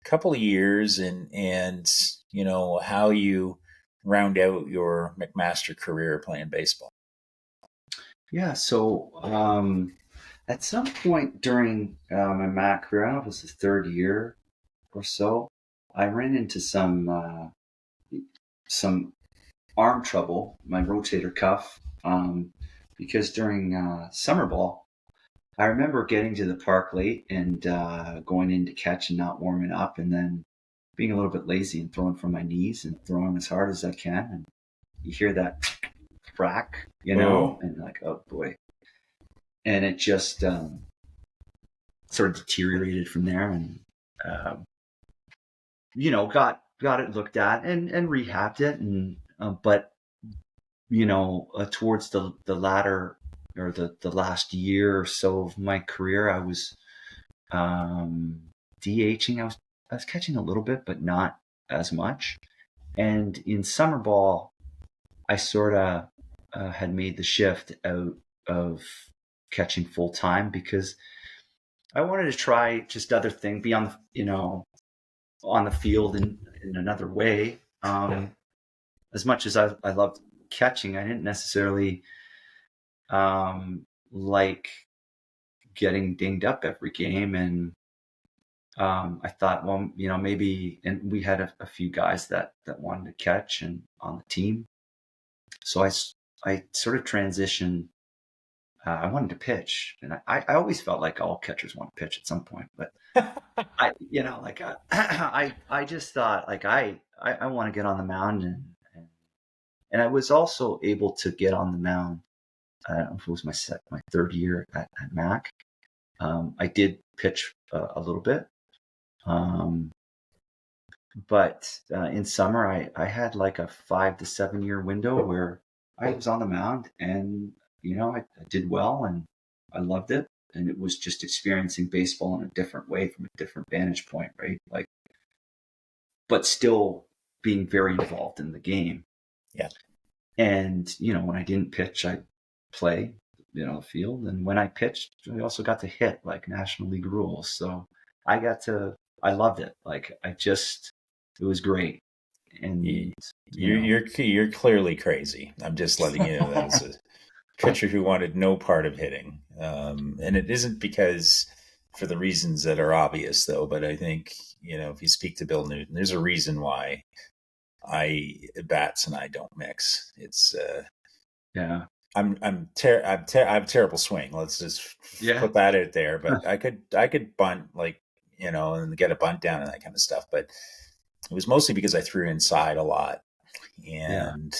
Speaker 2: couple of years, and how you round out your McMaster career playing baseball.
Speaker 3: Yeah. So at some point during my Mac career, I don't know if it was the third year or so, I ran into some arm trouble, my rotator cuff, because during summer ball, I remember getting to the park late and going in to catch and not warming up, and then being a little bit lazy and throwing from my knees and throwing as hard as I can. And you hear that crack, and like, oh boy. And it just sort of deteriorated from there, and got it looked at and rehabbed it, and but towards the latter, or the last year or so of my career, I was DHing. I was catching a little bit, but not as much. And in summer ball, I sort of had made the shift out of catching full time, because I wanted to try just other things, be on the on the field in another way. As much as I loved catching, I didn't necessarily like getting dinged up every game. And I thought, well, maybe, and we had a few guys that wanted to catch and on the team. So I sort of transitioned. I wanted to pitch, and I always felt like all catchers want to pitch at some point, but I just thought, like, I want to get on the mound, and I was also able to get on the mound. I don't know if it was my third year at Mac. I did pitch a little bit, but in summer I had like a 5 to 7 year window where I was on the mound, and I did well, and I loved it, and it was just experiencing baseball in a different way, from a different vantage point, right? Like, but still being very involved in the game.
Speaker 2: Yeah.
Speaker 3: And when I didn't pitch, I'd play the field, and when I pitched, I also got to hit, like National League rules. So I got to I loved it. Like it was great. And
Speaker 2: you're clearly crazy. I'm just letting you know that as a pitcher who wanted no part of hitting. And it isn't because for the reasons that are obvious though, but I think, if you speak to Bill Newton, there's a reason why bats and I don't mix. It's
Speaker 3: yeah.
Speaker 2: I have terrible swing. Let's just put that out there. But I could bunt and get a bunt down and that kind of stuff. But it was mostly because I threw inside a lot. And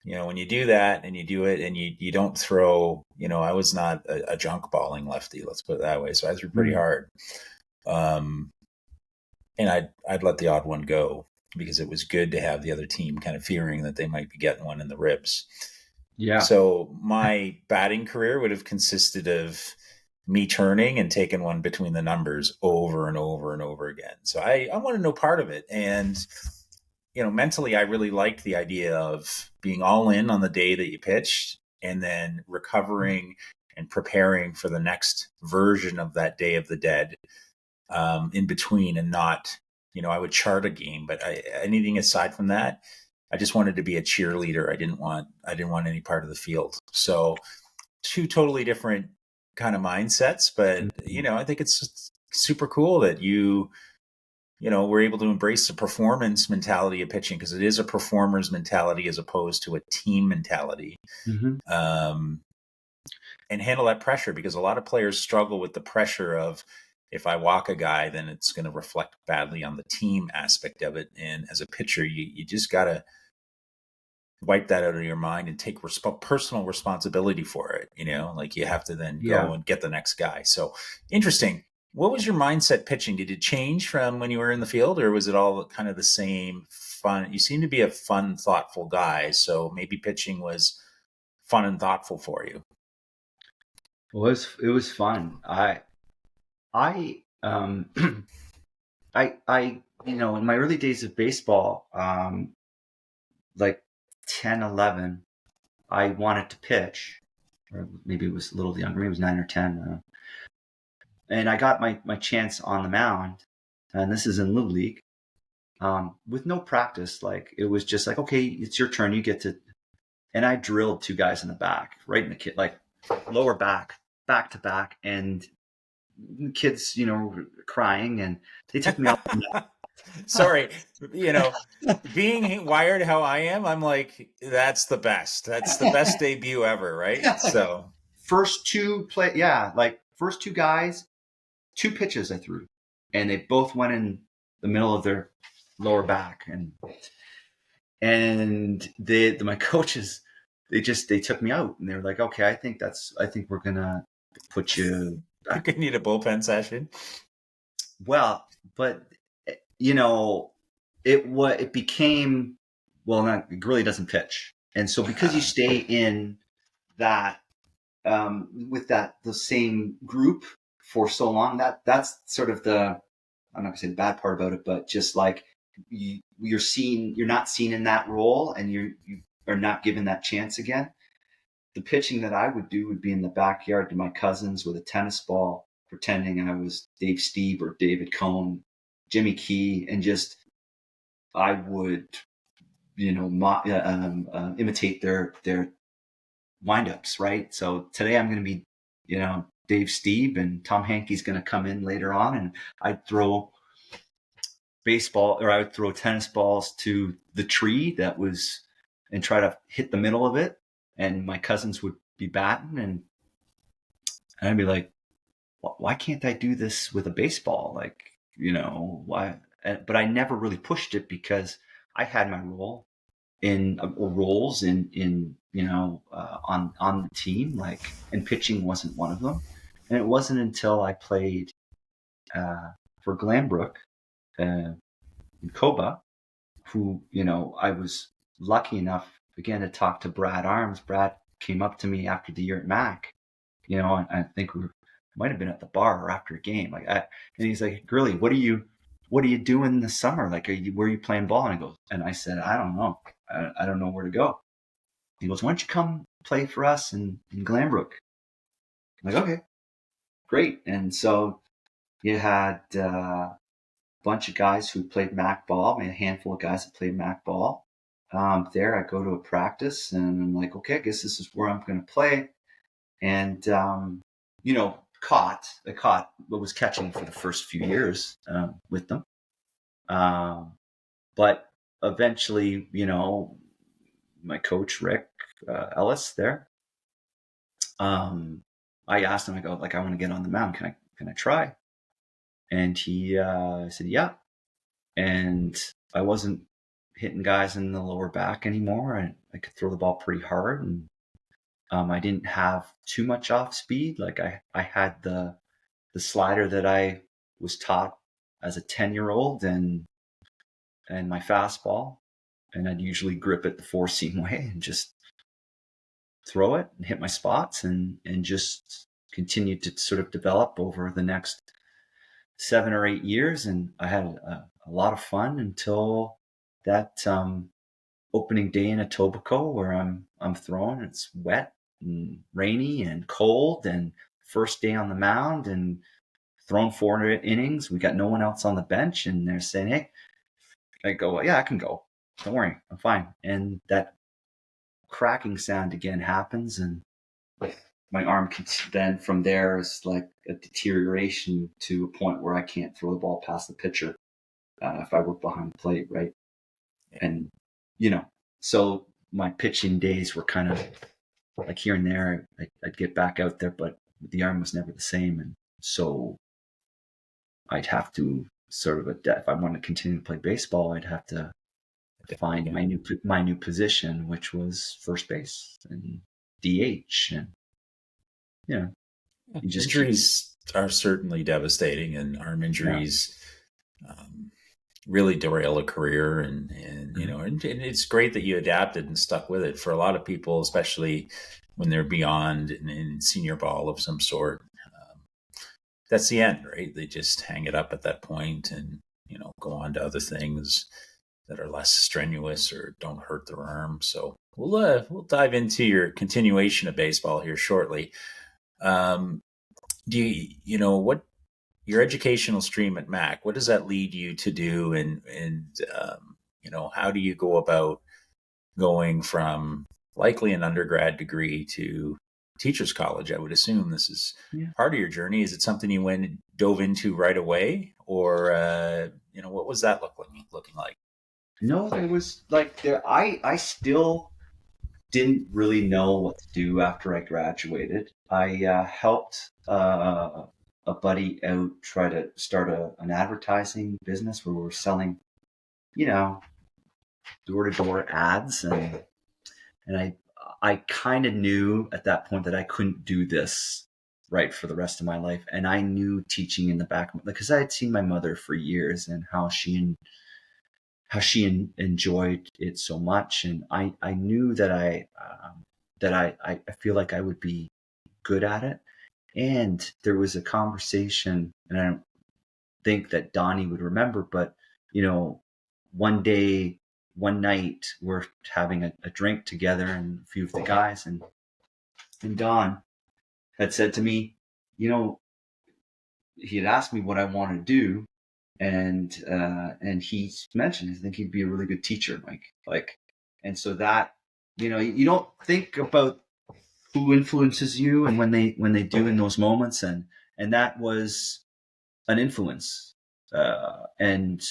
Speaker 2: when you do that and you do it and you don't throw, I was not a junk balling lefty. Let's put it that way. So I threw pretty hard. And I'd let the odd one go, because it was good to have the other team kind of fearing that they might be getting one in the ribs.
Speaker 3: Yeah.
Speaker 2: So my batting career would have consisted of me turning and taking one between the numbers over and over and over again. So I wanted no part of it. And, mentally, I really liked the idea of being all in on the day that you pitched and then recovering and preparing for the next version of that Day of the Dead in between, and not, I would chart a game, but anything aside from that, I just wanted to be a cheerleader. I didn't want any part of the field. So 2 totally different kind of mindsets, but I think it's super cool that you were able to embrace the performance mentality of pitching, because it is a performer's mentality as opposed to a team mentality. And handle that pressure, because a lot of players struggle with the pressure of, if I walk a guy, then it's going to reflect badly on the team aspect of it. And as a pitcher, you just got to wipe that out of your mind and take personal responsibility for it. Like you have to then go and get the next guy. So interesting. What was your mindset pitching? Did it change from when you were in the field, or was it all kind of the same fun? You seem to be a fun, thoughtful guy. So maybe pitching was fun and thoughtful for you.
Speaker 3: It was fun. I in my early days of baseball, like 10, 11, I wanted to pitch, or maybe it was a little younger, maybe it was 9 or 10. And I got my chance on the mound, and this is in Little League, with no practice. Like, it was just like, okay, it's your turn. You get to, and I drilled 2 guys in the back, right in the like lower back to back, and kids, crying, and they took me out.
Speaker 2: Sorry, being wired how I am, I'm like, that's the best. That's the best debut ever, right?
Speaker 3: Yeah, like
Speaker 2: so
Speaker 3: first 2 first 2 guys, 2 pitches I threw, and they both went in the middle of their lower back, and my coaches, they took me out, and they were like, okay, I think we're gonna put you back.
Speaker 2: You could need a bullpen session.
Speaker 3: Well, but it became, Grilli doesn't pitch. And so because you stay in that, with the same group for so long, that's sort of I'm not gonna say the bad part about it, but just like you're not seen in that role, and you are not given that chance again. The pitching that I would do would be in the backyard to my cousins with a tennis ball, pretending I was Dave Steve or David Cohn, Jimmy Key, and just I would, imitate their windups, right? So today I'm going to be, Dave Steve, and Tom Hankey's going to come in later on, and I'd throw I would throw tennis balls to the tree and try to hit the middle of it, and my cousins would be batting, and I'd be like, why can't I do this with a baseball? Like, why? But I never really pushed it, because I had my roles in on the team, like, and pitching wasn't one of them. And it wasn't until I played for Glanbrook in Coba, who, I was lucky enough again to talk to Brad Arms. Brad came up to me after the year at Mac, and I think we might have been at the bar or after a game, and he's like, Grilli, what are you doing this summer? Like, where are you playing ball? And I said, I don't know. I don't know where to go. He goes, why don't you come play for us in Glanbrook? I'm like, okay, great. And so, you had a bunch of guys who played Mac ball, maybe a handful of guys that played Mac ball. There, I go to a practice and I'm like, okay, I guess this is where I'm going to play. And, I was catching for the first few years with them. But eventually, my coach, Rick Ellis there, I asked him, I go, like, I want to get on the mound. Can I try? And he said, yeah. And I wasn't hitting guys in the lower back anymore. I could throw the ball pretty hard, and I didn't have too much off speed. Like I had the slider that I was taught as a 10-year-old and my fastball, and I'd usually grip it the 4-seam way and just throw it and hit my spots and just continue to sort of develop over the next 7 or 8 years. And I had a lot of fun until that opening day in Etobicoke where I'm throwing. It's wet and rainy and cold, and first day on the mound and thrown 4 innings. We got no one else on the bench, and they're saying, hey, I go, well, yeah, I can go. Don't worry, I'm fine. And that cracking sound again happens, and my arm can then from there is like a deterioration to a point where I can't throw the ball past the pitcher if I work behind the plate, right? And so my pitching days were kind of like here and there. I'd get back out there, but the arm was never the same, and so I'd have to sort of if I wanted to continue to play baseball, I'd have to find my new position, which was first base and DH, and
Speaker 2: injuries are certainly devastating, and arm injuries really derail a career. And and it's great that you adapted and stuck with it. For a lot of people, especially when they're beyond in senior ball of some sort, that's the end, right? They just hang it up at that point and go on to other things that are less strenuous or don't hurt their arm. So we'll dive into your continuation of baseball here shortly. Do what your educational stream at Mac, what does that lead you to do? And how do you go about going from likely an undergrad degree to teacher's college? I would assume this is part of your journey. Is it something you dove into right away, or what was that looking like?
Speaker 3: No, it was like I still didn't really know what to do after I graduated. I helped a buddy out try to start an advertising business where we were selling, door-to-door ads, and I kind of knew at that point that I couldn't do this right for the rest of my life, and I knew teaching in the back because I had seen my mother for years and how she enjoyed it so much, and I knew that I feel like I would be good at it. And there was a conversation, and I don't think that Donnie would remember, but one night we're having a drink together and a few of the guys, and Don had said to me, he had asked me what I want to do, and he mentioned I think he'd be a really good teacher, like, and so that you don't think about who influences you and when they do in those moments, and that was an influence, and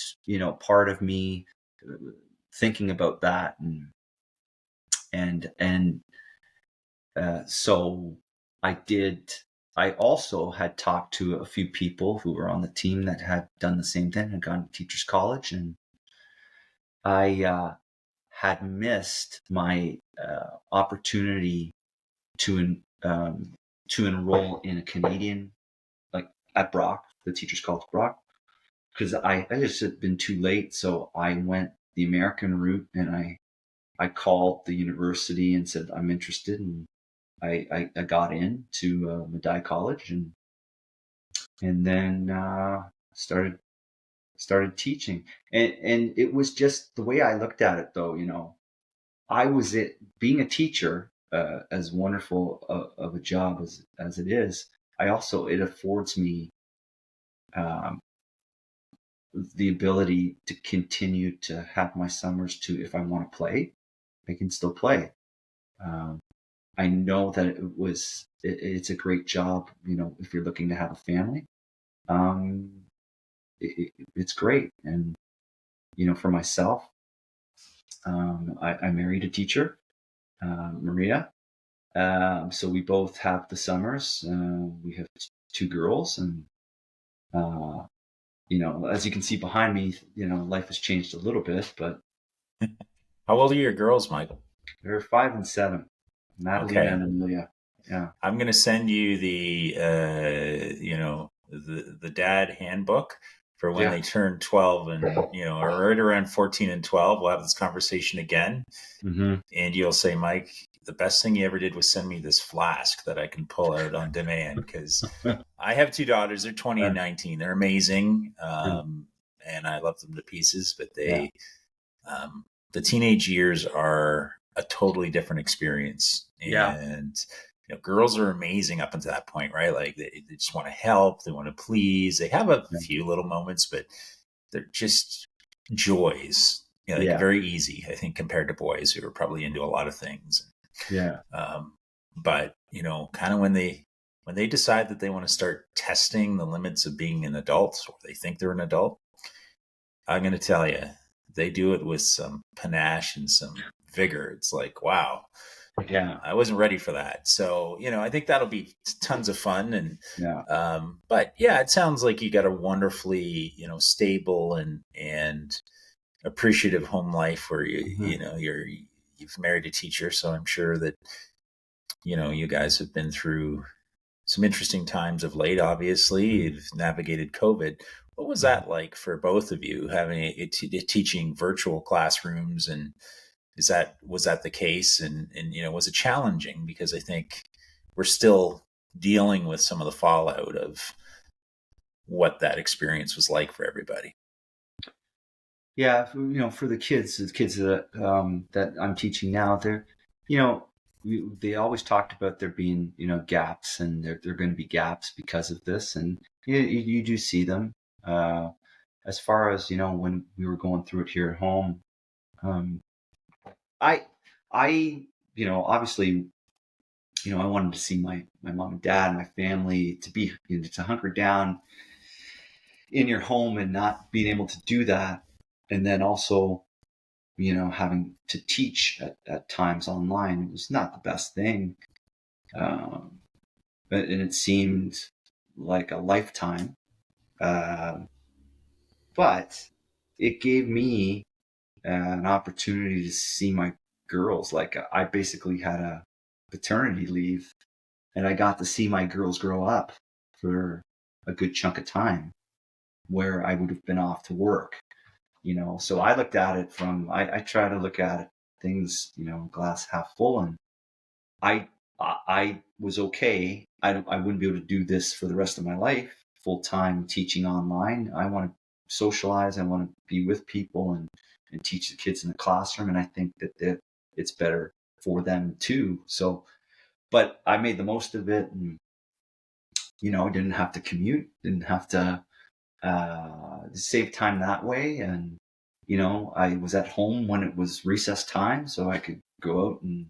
Speaker 3: part of me thinking about that, and so I also had talked to a few people who were on the team that had done the same thing, had gone to teachers college, and I had missed my opportunity to enroll in a Canadian, like at Brock, the teachers college Brock, because I just had been too late. So I went the American route, and I called the university and said I'm interested, and I got into Medaille College, and then started teaching, and it was just the way I looked at it, though. I was being a teacher, as wonderful of a job as it is. It affords me um, the ability to continue to have my summers to, if I want to play, I can still play. I know that it's a great job, if you're looking to have a family. It's great. And, for myself, I married a teacher, Maria. So we both have the summers. We have two girls, and, as you can see behind me, life has changed a little bit, but
Speaker 2: How old are your girls, Michael?
Speaker 3: they're 5 and 7, Madeline and Amelia. Yeah.
Speaker 2: I'm going to send you the dad handbook for when they turn 12 and, right around 14 and 12, we'll have this conversation again.
Speaker 3: Mm-hmm.
Speaker 2: And you'll say, Mike, the best thing you ever did was send me this flask that I can pull out on demand, because I have two daughters. They're 20 and 19. They're amazing. And I love them to pieces, but the teenage years are a totally different experience. And girls are amazing up until that point, right? Like they just want to help, they want to please. They have a few little moments, but they're just joys. Very easy, I think, compared to boys who are probably into a lot of things.
Speaker 3: Yeah.
Speaker 2: But kind of when they decide that they want to start testing the limits of being an adult, or they think they're an adult, I'm going to tell you, they do it with some panache and some vigor. It's like, wow.
Speaker 3: Yeah.
Speaker 2: I wasn't ready for that. So, I think that'll be tons of fun. And, but yeah, it sounds like you got a wonderfully, stable and appreciative home life where you've married a teacher. So I'm sure that, you guys have been through some interesting times of late. Obviously, you've navigated COVID. What was that like for both of you, having teaching virtual classrooms, and was that the case? And was it challenging? Because I think we're still dealing with some of the fallout of what that experience was like for everybody.
Speaker 3: Yeah, for the kids that that I'm teaching now, they always talked about there being gaps, and there are going to be gaps because of this, and you do see them. As far as when we were going through it here at home, I obviously I wanted to see my mom and dad, my family, to be to hunker down in your home and not being able to do that, and then also having to teach at times online was not the best thing. And it seemed like a lifetime. But it gave me an opportunity to see my girls. Like I basically had a paternity leave, and I got to see my girls grow up for a good chunk of time where I would have been off to work. So I looked at it I try to look at things, glass half full, and I was okay. I wouldn't be able to do this for the rest of my life, full time teaching online. I want to socialize. I want to be with people and teach the kids in the classroom. And I think that it's better for them too. So, but I made the most of it, and didn't have to commute, didn't have to save time that way. And I was at home when it was recess time, so I could go out and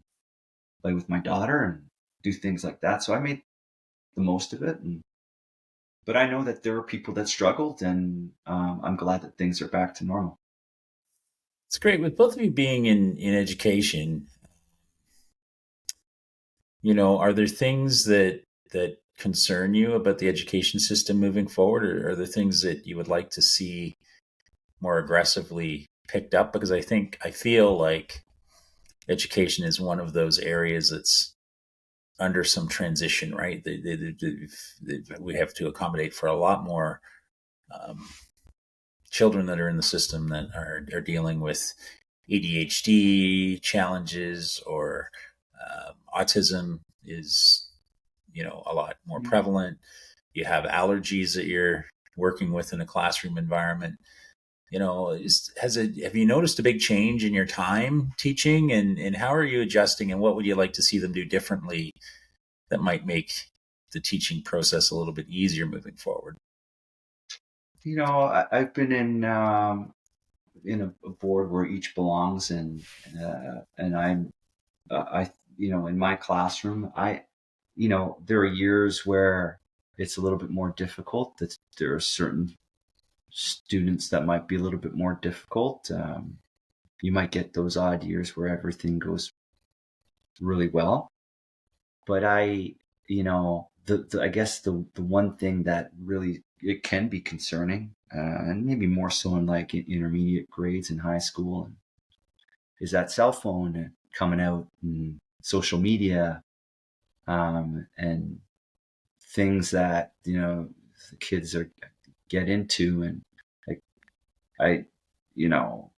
Speaker 3: play with my daughter and do things like that. So I made the most of it. But I know that there are people that struggled, and I'm glad that things are back to normal.
Speaker 2: It's great. With both of you being in education, are there things that concern you about the education system moving forward, or are there things that you would like to see more aggressively picked up? Because I feel like education is one of those areas that's under some transition, right? We have to accommodate for a lot more children that are in the system that are dealing with ADHD challenges, or autism is, a lot more prevalent. You have allergies that you're working with in a classroom environment. Have you noticed a big change in your time teaching, and how are you adjusting, and what would you like to see them do differently that might make the teaching process a little bit easier moving forward?
Speaker 3: I've been in a board where each belongs, and I in my classroom, there are years where it's a little bit more difficult. That there are certain students that might be a little bit more difficult. You might get those odd years where everything goes really well. But I guess the one thing that really it can be concerning, and maybe more so in like intermediate grades in high school, is that cell phone coming out and social media, and things that the kids get into, and like I you know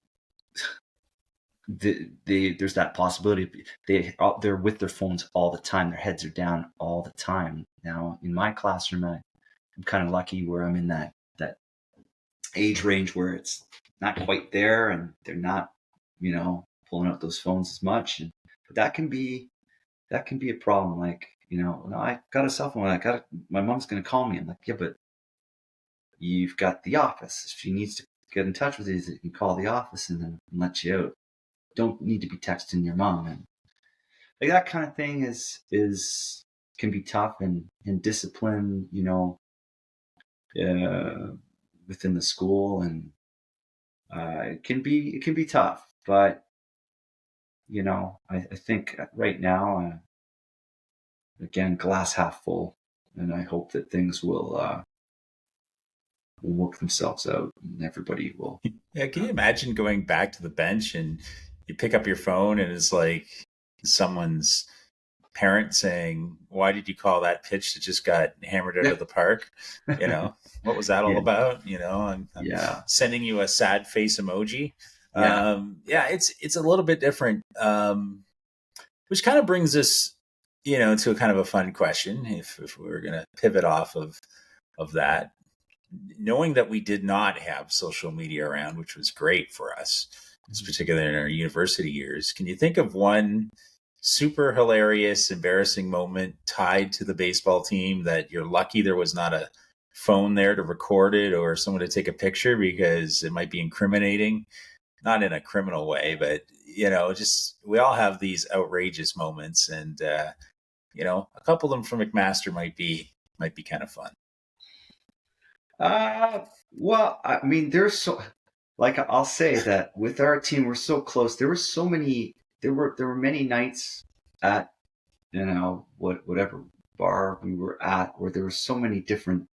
Speaker 3: there's that possibility they're with their phones all the time. Their heads are down all the time. Now in my classroom, I'm kind of lucky where I'm in that age range where it's not quite there, and they're not pulling out those phones as much. But that can be a problem. Like, I got a cell phone. My mom's going to call me. I'm like, yeah, but you've got the office. If she needs to get in touch with you, you can call the office and then let you out. Don't need to be texting your mom. And like that kind of thing can be tough, and discipline, within the school, and it can be tough. But I think right now, again, glass half full, and I hope that things will work themselves out, and everybody will.
Speaker 2: Yeah, can you imagine going back to the bench and you pick up your phone and it's like someone's parent saying, "Why did you call that pitch that just got hammered out of the park? What was that all about? I'm sending you a sad face emoji." It's a little bit different, which kind of brings us, to a kind of a fun question. If we were going to pivot off of that, knowing that we did not have social media around, which was great for us, particularly in our university years, can you think of one super hilarious, embarrassing moment tied to the baseball team that you're lucky there was not a phone there to record it or someone to take a picture, because it might be incriminating, not in a criminal way, but just we all have these outrageous moments, and a couple of them from McMaster might be kind of fun.
Speaker 3: Well, I mean, I'll say that with our team, we're so close. There were many nights at, whatever bar we were at, where there were so many different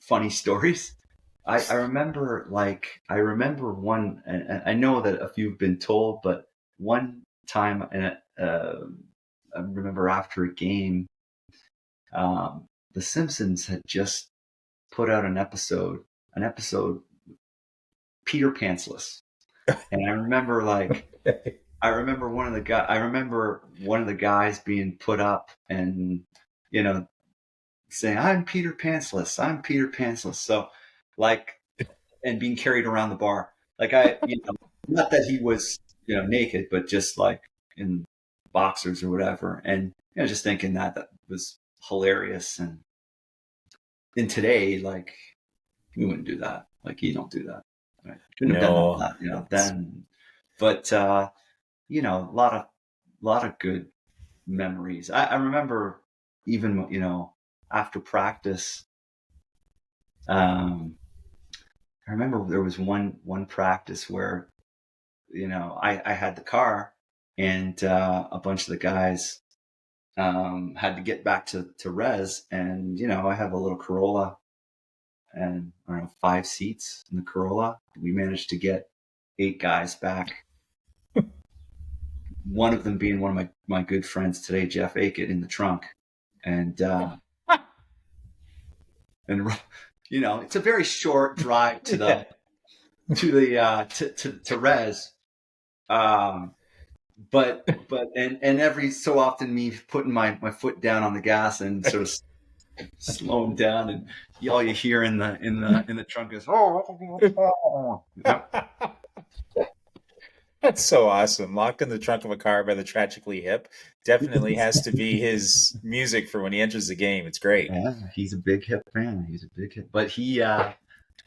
Speaker 3: funny stories. I remember one, and I know that a few have been told, but one time, and I remember after a game, The Simpsons had just put out an episode, Peter Pantsless. And I remember one of the guys being put up and, saying, I'm Peter Pantsless. So and being carried around the bar. Like not that he was, naked, but just like in boxers or whatever. And, just thinking that was hilarious. And in today, like, we wouldn't do that. Like, you don't do that. Right? Shouldn't have done that, then. But, a lot of good memories. I remember even, after practice, I remember there was one practice where, I had the car, and a bunch of the guys had to get back to res, and I have a little Corolla, and I don't know, 5 seats in the Corolla. We managed to get 8 guys back. One of them being one of my good friends today, Jeff Aikett, in the trunk, and it's a very short drive to res. But every so often me putting my foot down on the gas and sort of slowing down, and all you hear in the trunk is oh.
Speaker 2: That's so awesome. Locked in the trunk of a car by the Tragically Hip definitely has to be his music for when he enters the game. It's great.
Speaker 3: Yeah, he's a big Hip fan. But he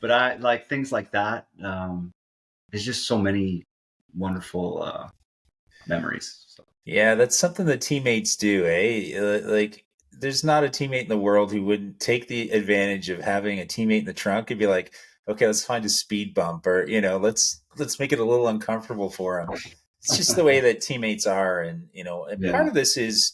Speaker 3: But I like things like that. There's just so many wonderful memories. So.
Speaker 2: Yeah, that's something that teammates do, eh? Like, there's not a teammate in the world who wouldn't take the advantage of having a teammate in the trunk and be like, okay, let's find a speed bump, or let's make it a little uncomfortable for him. It's just the way that teammates are, and and part
Speaker 3: Yeah.
Speaker 2: of this is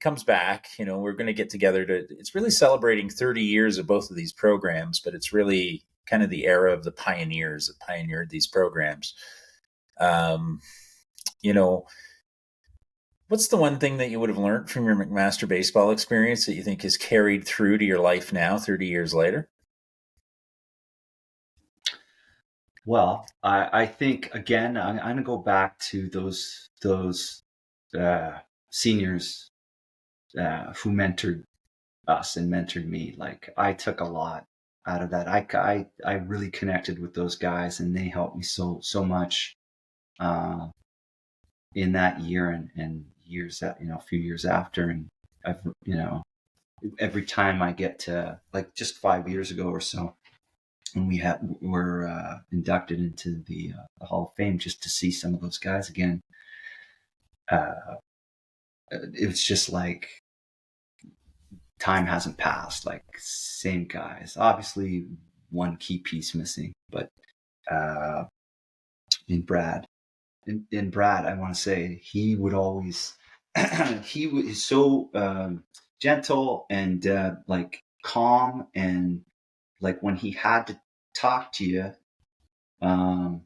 Speaker 2: comes back. We're going to get together to. It's really celebrating 30 years of both of these programs, but it's really kind of the era of the pioneers that pioneered these programs. Um, you know What's the one thing that you would have learned from your McMaster baseball experience that you think has carried through to your life now, 30 years later?
Speaker 3: Well, I think again, I'm going to go back to those seniors who mentored us and mentored me. Like I took a lot out of that. I really connected with those guys, and they helped me so much in that year and years that a few years after. And I've every time I get to, like, just 5 years ago or so, when were inducted into the Hall of Fame, just to see some of those guys again, it was just like time hasn't passed. Like, same guys. Obviously, one key piece missing, but uh, in Brad, I want to say he would always he was so gentle and like calm, and like when he had to talk to you, um,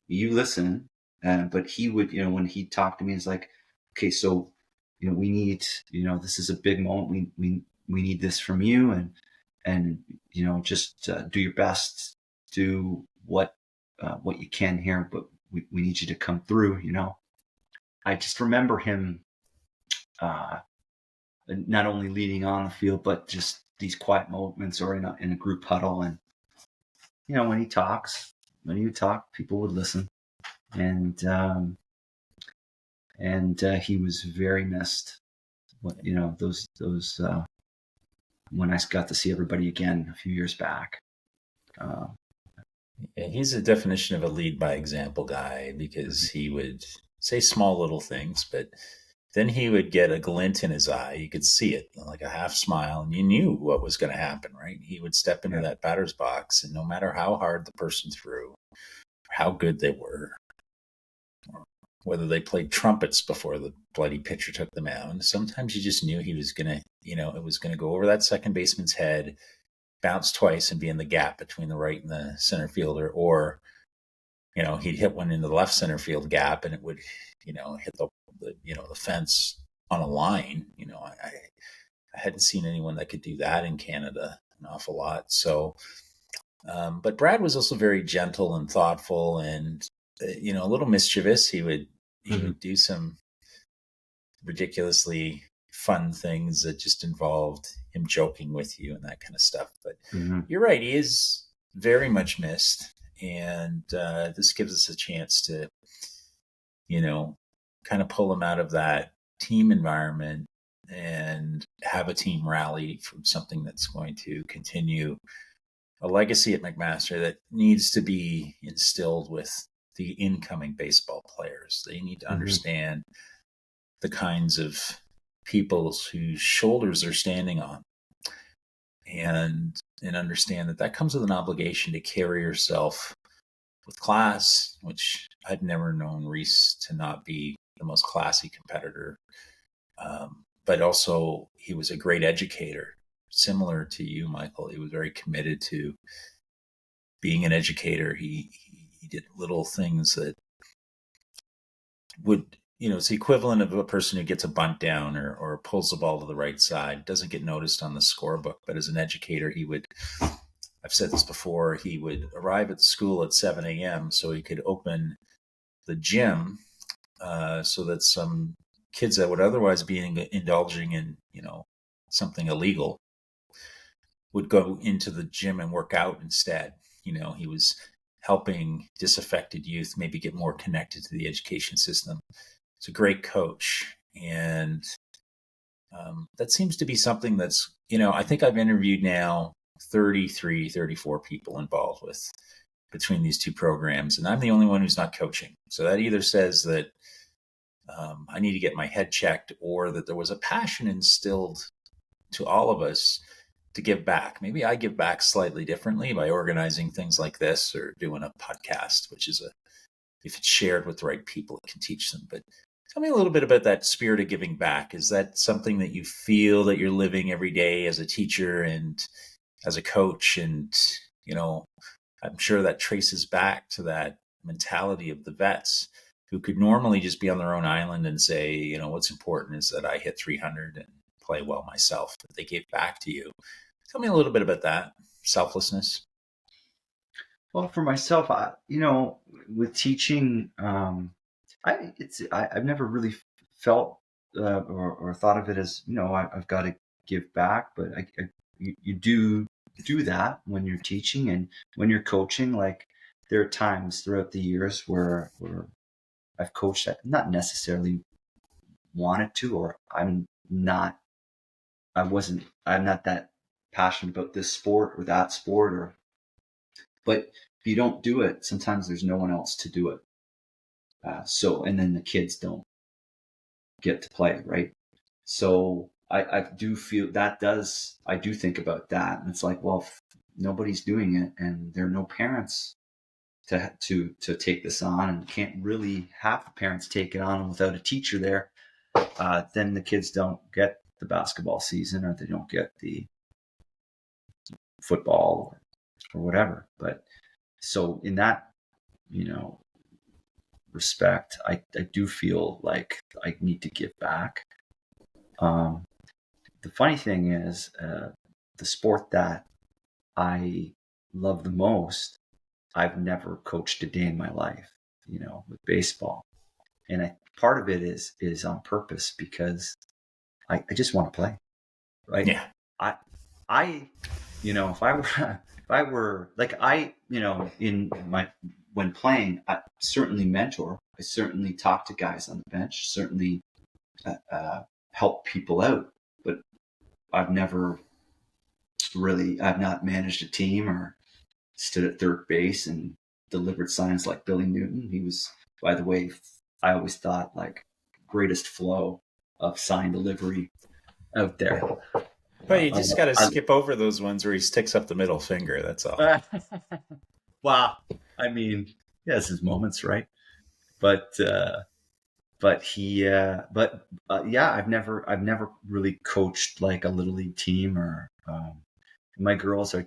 Speaker 3: you listen. But he would, when he talked to me, it's like, okay, so, we need, this is a big moment. We need this from you, and just do your best, do what you can here, but we need you to come through. I just remember him uh, not only leading on the field, but just these quiet moments, or in a group huddle, and when when you talk, people would listen. And he was very missed. Those when I got to see everybody again a few years back.
Speaker 2: Yeah, he's a definition of a lead by example guy, because he would say small little things, but then he would get a glint in his eye. You could see it, like a half smile, and you knew what was going to happen, right? He would step into that batter's box, and no matter how hard the person threw, how good they were, or whether they played trumpets before the bloody pitcher took the mound, sometimes you just knew he was going to, it was going to go over that second baseman's head, bounce twice, and be in the gap between the right and the center fielder, or he'd hit one into the left center field gap, and it would hit the fence on a line. I hadn't seen anyone that could do that in Canada an awful lot. So but Brad was also very gentle and thoughtful, and a little mischievous. He would do some ridiculously fun things that just involved him joking with you and that kind of stuff. But you're right, he is very much missed, and this gives us a chance to kind of pull him out of that team environment and have a team rally from something that's going to continue a legacy at McMaster that needs to be instilled with the incoming baseball players. They need to understand the kinds of people whose shoulders they're standing on, and understand that comes with an obligation to carry yourself with class, which I'd never known Reese to not be the most classy competitor. But also, he was a great educator. Similar to you, Michael, he was very committed to being an educator. He did little things that would, it's the equivalent of a person who gets a bunt down or pulls the ball to the right side, doesn't get noticed on the scorebook. But as an educator, he would, I've said this before, he would arrive at school at 7 a.m. so he could open the gym so that some kids that would otherwise be indulging in, something illegal would go into the gym and work out instead. He was helping disaffected youth maybe get more connected to the education system. He's a great coach. And that seems to be something that's, I think I've interviewed now 33, 34 people involved with between these two programs. And I'm the only one who's not coaching. So that either says that I need to get my head checked, or that there was a passion instilled to all of us to give back. Maybe I give back slightly differently by organizing things like this or doing a podcast, which is if it's shared with the right people, it can teach them. But tell me a little bit about that spirit of giving back. Is that something that you feel that you're living every day as a teacher and as a coach? And, I'm sure that traces back to that mentality of the vets who could normally just be on their own island and say, what's important is that I hit 300 and play well myself. But they gave back to you. Tell me a little bit about that selflessness.
Speaker 3: Well, for myself, with teaching, I've never really felt or thought of it as, I've got to give back, but you do that when you're teaching and when you're coaching. Like, there are times throughout the years where I've coached that not necessarily wanted to, or I'm not that passionate about this sport or that sport, but if you don't do it, sometimes there's no one else to do it. And then the kids don't get to play, right? So I do feel I do think about that. And it's like, well, if nobody's doing it and there are no parents to take this on, and can't really have the parents take it on without a teacher there, then the kids don't get the basketball season, or they don't get the football or whatever. But so in that, respect, I do feel like I need to give back. The funny thing is, the sport that I love the most, I've never coached a day in my life, with baseball. And part of it is on purpose, because I just want to play, right?
Speaker 2: Yeah.
Speaker 3: If I were like, when playing, I certainly mentor. I certainly talk to guys on the bench, certainly help people out. But I've not managed a team or stood at third base and delivered signs like Billy Newton. He was, by the way, I always thought, like, greatest flow of sign delivery out there.
Speaker 2: Well, you just got to skip over those ones where he sticks up the middle finger. That's all.
Speaker 3: Wow. I mean, he has his moments, right? But I've never really coached like a little league team, or my girls are,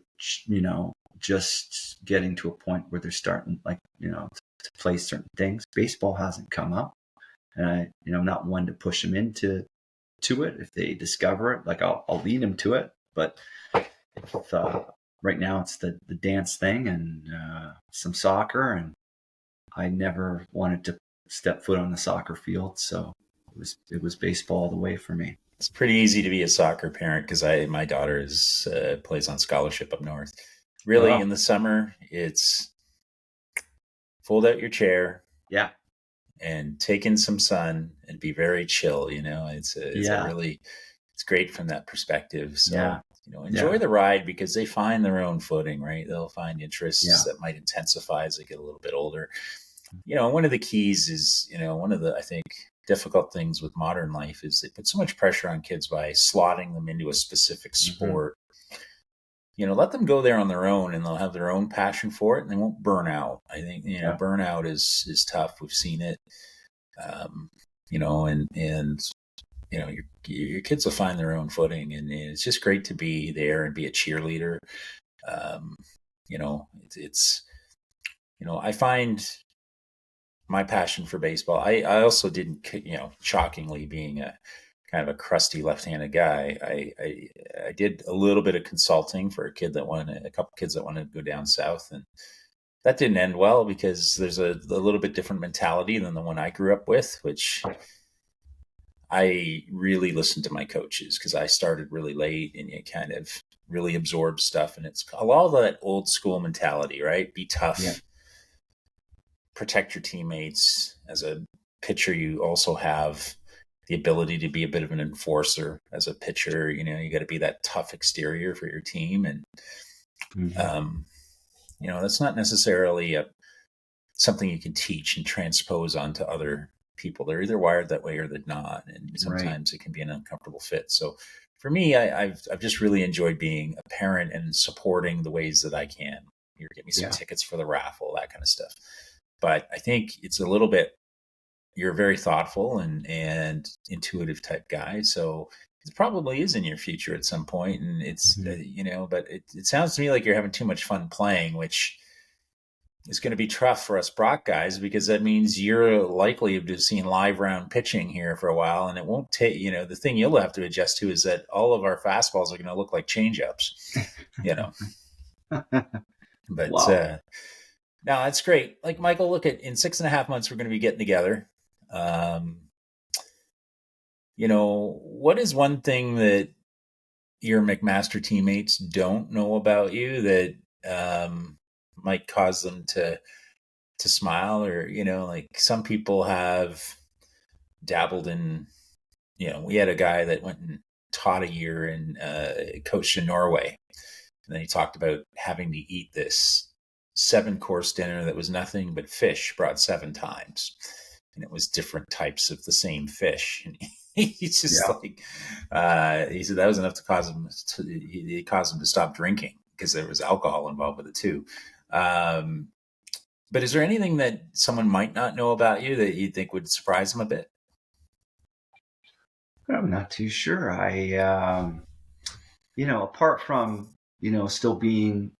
Speaker 3: just getting to a point where they're starting, like, to play certain things. Baseball hasn't come up, and I'm not one to push them into it. If they discover it, like, I'll lead them to it. But if, right now it's the dance thing and some soccer, and I never wanted to step foot on the soccer field, so it was baseball all the way for me.
Speaker 2: It's pretty easy to be a soccer parent, because my daughter plays on scholarship up north. Really, in the summer, it's fold out your chair, and take in some sun and be very chill. It's great from that perspective. So enjoy the ride, because they find their own footing, right? They'll find interests that might intensify as they get a little bit older. One of the keys is, one of the, I think, difficult things with modern life is they put so much pressure on kids by slotting them into a specific sport. Let them go there on their own, and they'll have their own passion for it, and they won't burn out. I think, burnout is tough. We've seen it, your kids will find their own footing, and it's just great to be there and be a cheerleader. I find my passion for baseball. I also didn't, shockingly, being a kind of a crusty left-handed guy, I did a little bit of consulting for a couple kids that wanted to go down south, and that didn't end well, because there's a little bit different mentality than the one I grew up with, which I really listened to my coaches, because I started really late, and you kind of really absorb stuff, and it's a lot of that old school mentality, right? Be tough, protect your teammates. As a pitcher, you also have the ability to be a bit of an enforcer as a pitcher. You got to be that tough exterior for your team. And, that's not necessarily something you can teach and transpose onto other people. They're either wired that way or they're not. And sometimes it can be an uncomfortable fit. So for me, I've just really enjoyed being a parent and supporting the ways that I can. You're getting me some tickets for the raffle, that kind of stuff. But I think it's a little bit, you're a very thoughtful and intuitive type guy. So it probably is in your future at some point. And it's, but it sounds to me like you're having too much fun playing, which is going to be tough for us Brock guys, because that means you're likely to have seen live round pitching here for a while. And it won't take, the thing you'll have to adjust to is that all of our fastballs are going to look like changeups, But
Speaker 3: wow.
Speaker 2: no, that's great. Like, Michael, look, in 6.5 months, we're going to be getting together. What is one thing that your McMaster teammates don't know about you that might cause them to smile? Or, like some people have dabbled in, we had a guy that went and taught a year and coached in Norway. And then he talked about having to eat this 7-course dinner that was nothing but fish brought 7 times. And it was different types of the same fish. And he's just like, he said that was enough to cause him to stop drinking because there was alcohol involved with it too. But is there anything that someone might not know about you that you think would surprise them a bit?
Speaker 3: I'm not too sure. Apart from, still being,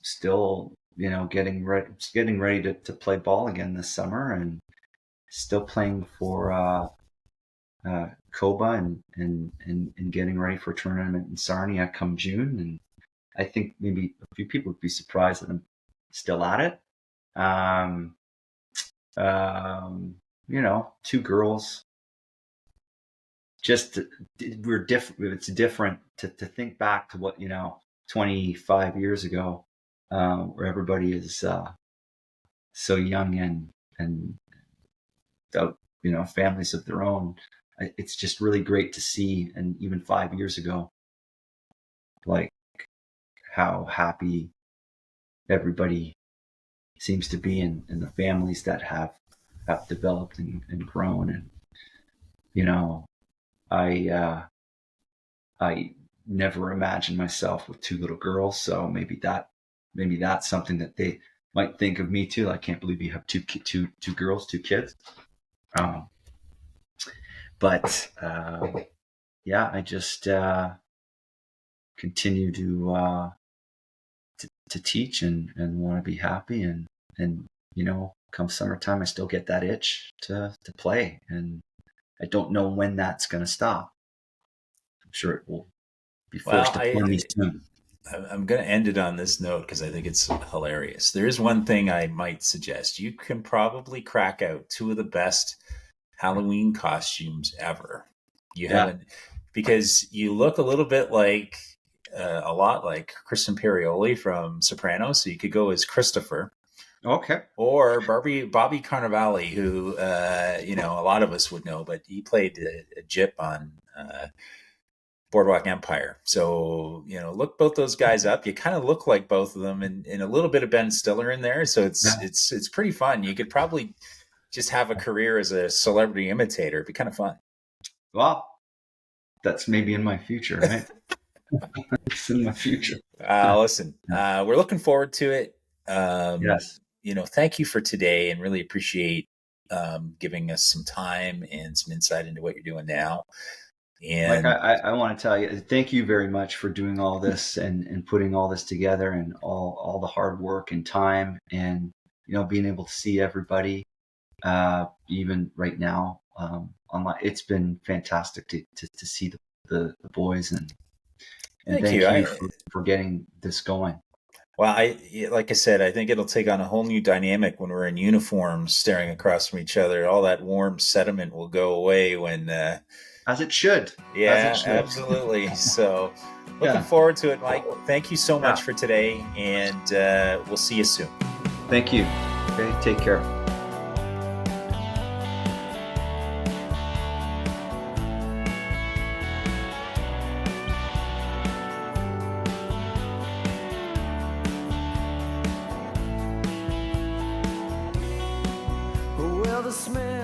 Speaker 3: still, getting ready to play ball again this summer, and still playing for Koba and getting ready for a tournament in Sarnia come June. And I think maybe a few people would be surprised that I'm still at it. 2 girls. Just we're different. It's different to think back to what 25 years ago, where everybody is so young and without families of their own. It's just really great to see, and even 5 years ago, like how happy everybody seems to be in the families that have developed and grown. And I never imagined myself with 2 little girls, so maybe that's something that they might think of me too. I can't believe you have two girls, 2 kids. But I just continue to teach and want to be happy, and come summertime, I still get that itch to play, and I don't know when that's going to stop. I'm sure it will be forced upon me soon.
Speaker 2: I'm going to end it on this note because I think it's hilarious. There is one thing I might suggest. You can probably crack out 2 of the best Halloween costumes ever. You haven't, because you look a little bit like, a lot like Kristen Perioli from Sopranos. So you could go as Christopher.
Speaker 3: Okay.
Speaker 2: Or Bobby Cannavale, who, a lot of us would know, but he played a Jip on Boardwalk Empire. So, look both those guys up. You kind of look like both of them, and a little bit of Ben Stiller in there. So it's pretty fun. You could probably just have a career as a celebrity imitator. It'd be kind of fun.
Speaker 3: Well, that's maybe in my future, right? It's in my future.
Speaker 2: Listen, we're looking forward to it.
Speaker 3: Yes.
Speaker 2: Thank you for today, and really appreciate giving us some time and some insight into what you're doing now. And
Speaker 3: Mike, I want to tell you, thank you very much for doing all this and putting all this together, and all the hard work and time, and being able to see everybody, even right now, online. It's been fantastic to see the boys, and thank you for getting this going.
Speaker 2: Well, like I said, I think it'll take on a whole new dynamic when we're in uniforms staring across from each other. All that warm sediment will go away when...
Speaker 3: as it should.
Speaker 2: Yeah, as it should. Absolutely. So looking forward to it, Mike. Thank you so much for today, and we'll see you soon.
Speaker 3: Thank you. Okay, take care.
Speaker 1: the smell